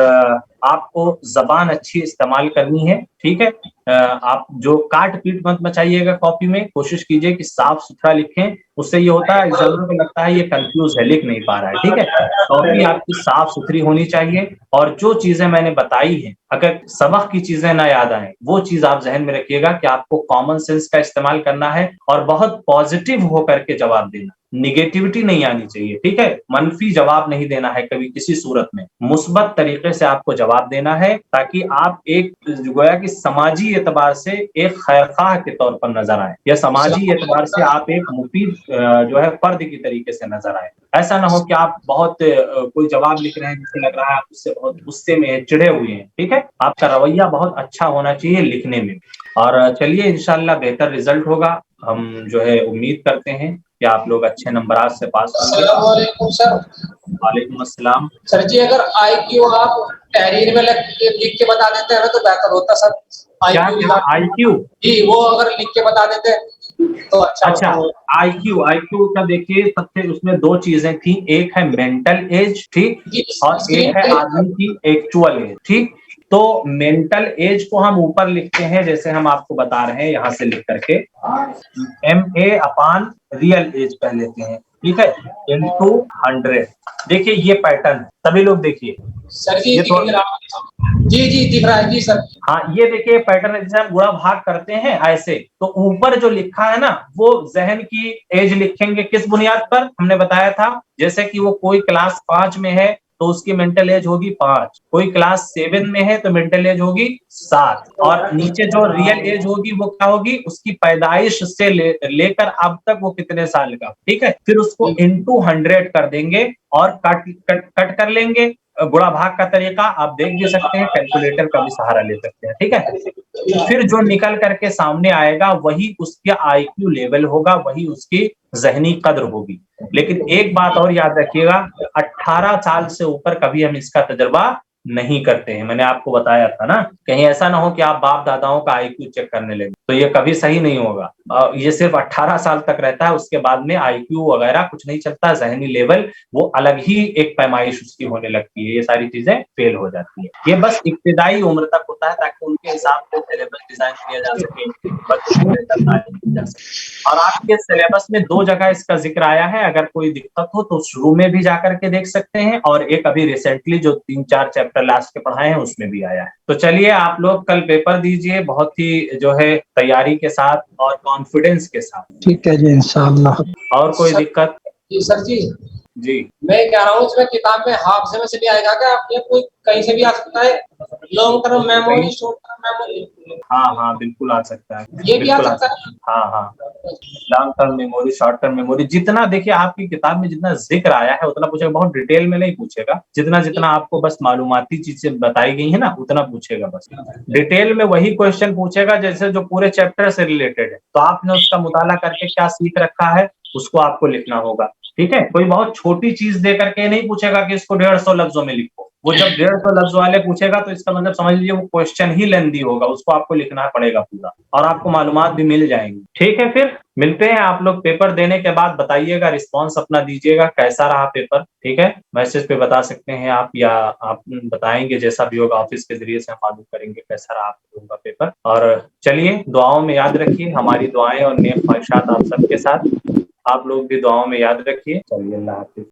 آپ کو زبان اچھی استعمال کرنی ہے. ٹھیک ہے, آپ جو کاٹ پیٹ مت مچائیے گا کاپی میں, کوشش کیجئے کہ صاف ستھرا لکھیں. اس سے یہ ہوتا ہے ضرور کو لگتا ہے یہ کنفیوز ہے, لکھ نہیں پا رہا ہے. ٹھیک ہے, کاپی آپ کی صاف ستھری ہونی چاہیے, اور جو چیزیں میں نے بتائی ہیں اگر سبق کی چیزیں نہ یاد آئیں وہ چیز آپ ذہن میں رکھیے گا کہ آپ کو کامن سینس کا استعمال کرنا ہے, اور بہت پازیٹیو ہو کر کے جواب دینا, نگیٹیوٹی نہیں آنی چاہیے. ٹھیک ہے, منفی جواب نہیں دینا ہے کبھی کسی صورت میں, مثبت طریقے سے آپ کو جواب دینا ہے, تاکہ آپ ایک گویا کہ سماجی اعتبار سے ایک خیرخواہ کے طور پر نظر آئے, یا سماجی اعتبار سے آپ ایک مفید جو ہے فرد کی طریقے سے نظر آئے. ایسا نہ ہو کہ آپ بہت کوئی جواب لکھ رہے ہیں جسے لگ رہا ہے آپ اس سے بہت غصے میں چڑھے ہوئے ہیں. ٹھیک ہے, آپ کا رویہ بہت اچھا ہونا چاہیے لکھنے میں. اور چلیے انشاءاللہ بہتر رزلٹ ہوگا, ہم جو ہے امید کرتے ہیں کہ آپ لوگ اچھے نمبرات سے پاس ہوں گے. السلام علیکم سر. وعلیکم السلام. سر جی اگر آئی کیو آپ تحریر میں لکھ کے بتا دیتے ہیں تو بہتر ہوتا سر. آئی کیو جی وہ اگر لکھ کے بتا دیتے تو اچھا. آئی کیو کا دیکھیے سب سے اس میں 2 چیزیں تھیں, ایک ہے مینٹل ایج, ٹھیک, اور ایک ہے آدمی کی ایکچوئل ایج. ٹھیک, تو مینٹل ایج کو ہم اوپر لکھتے ہیں جیسے ہم آپ کو بتا رہے ہیں یہاں سے لکھ کر کے, MA/ریئل ایج پہ لیتے ہیں. ٹھیک ہے, into 100. دیکھیے یہ پیٹرن سبھی لوگ دیکھیے. سر جی جی دکھ رہا ہے جی سر. ہاں یہ دیکھیے پیٹرن جیسے ہم گڑا بھاگ کرتے ہیں ایسے, تو اوپر جو لکھا ہے نا وہ ذہن کی ایج لکھیں گے کس بنیاد پر, ہم نے بتایا تھا جیسے کہ وہ کوئی کلاس 5 میں ہے تو اس کی مینٹل ایج ہوگی 5, کوئی کلاس 7 میں ہے تو مینٹل ایج ہوگی 7, اور نیچے جو ریئل ایج ہوگی وہ کیا ہوگی, اس کی پیدائش سے لے کر اب تک وہ کتنے سال کا. ٹھیک ہے, پھر اس کو into 100 کر دیں گے اور کٹ کر لیں گے. گڑا بھاگ کا طریقہ آپ دیکھ بھی سکتے ہیں, کیلکولیٹر کا بھی سہارا لے سکتے ہیں. ٹھیک ہے, پھر جو نکل کر کے سامنے آئے گا وہی اس کے آئی کیو لیول ہوگا, وہی اس کی ذہنی قدر ہوگی. لیکن ایک بات اور یاد رکھیے گا, 18 سال سے اوپر کبھی ہم اس کا تجربہ نہیں کرتے ہیں. میں نے آپ کو بتایا تھا نا, کہیں ایسا نہ ہو کہ آپ باپ داداؤں کا آئی کیو چیک کرنے لگے, تو یہ کبھی صحیح نہیں ہوگا. یہ صرف 18 سال تک رہتا ہے, اس کے بعد میں آئی کیو وغیرہ کچھ نہیں چلتا, ذہنی لیول وہ الگ ہی ایک پیمائش اس کی ہونے لگتی ہے, یہ ساری چیزیں فیل ہو جاتی ہیں. یہ بس ابتدائی عمر تک ہوتا ہے تاکہ ان کے حساب سے سلیبس ڈیزائن کیا جا سکے, بچوں کو بہتر تعلیم دی جا سکے. اور آپ کے سلیبس میں 2 جگہ اس کا ذکر آیا ہے, اگر کوئی دقت ہو تو شروع میں بھی جا کر کے دیکھ سکتے ہیں, اور ایک ابھی ریسنٹلی جو 3-4 چیپٹر لاسٹ کے پڑھائے ہیں اس میں بھی آیا ہے. تو چلیے آپ لوگ کل پیپر دیجئے بہت ہی جو ہے تیاری کے ساتھ اور کانفیڈنس کے ساتھ. ٹھیک ہے جی انشاءاللہ. اور کوئی دقت؟ جی سر جی जी मैं कह रहा हूँ इसमें किताब में हाफ में से भी आएगा क्या, ये कोई कहीं से भी आ सकता है? Long term memory, short term memory, हाँ हाँ बिल्कुल आ सकता है, ये भी आ बिल्कुल आ सकता सकता है। हाँ हाँ, long term memory, short term memory, जितना देखिए आपकी किताब में जितना जिक्र आया है उतना पूछेगा, बहुत डिटेल में नहीं पूछेगा, जितना जितना आपको बस मालूमाती चीजें बताई गई है ना उतना पूछेगा, बस डिटेल में वही क्वेश्चन पूछेगा जैसे जो पूरे चैप्टर से रिलेटेड है, तो आपने उसका मुताला करके क्या सीख रखा है उसको आपको लिखना होगा। ठीक है, कोई बहुत छोटी चीज दे करके नहीं पूछेगा कि इसको 150 लफ्जों में लिखो, वो जब 150 लफ्ज वाले पूछेगा तो इसका मतलब समझ लीजिए वो क्वेश्चन ही लेंदी होगा, उसको आपको लिखना पड़ेगा पूरा, और आपको मालूमात भी मिल जाएंगी। ठीक है, फिर मिलते हैं, आप लोग पेपर देने के बाद बताइएगा, रिस्पॉन्स अपना दीजिएगा कैसा रहा पेपर। ठीक है, मैसेज पे बता सकते हैं आप, या आप बताएंगे, जैसा भी होगा ऑफिस के जरिए से हम मालूम करेंगे कैसा रहा आप लोगों का पेपर। और चलिए दुआओं में याद रखिए, हमारी दुआएं और नेक ख्वाहिशात आप सबके साथ, आप लोग भी दुआओं में याद रखिए। चलिए, अल्लाह हाफिज।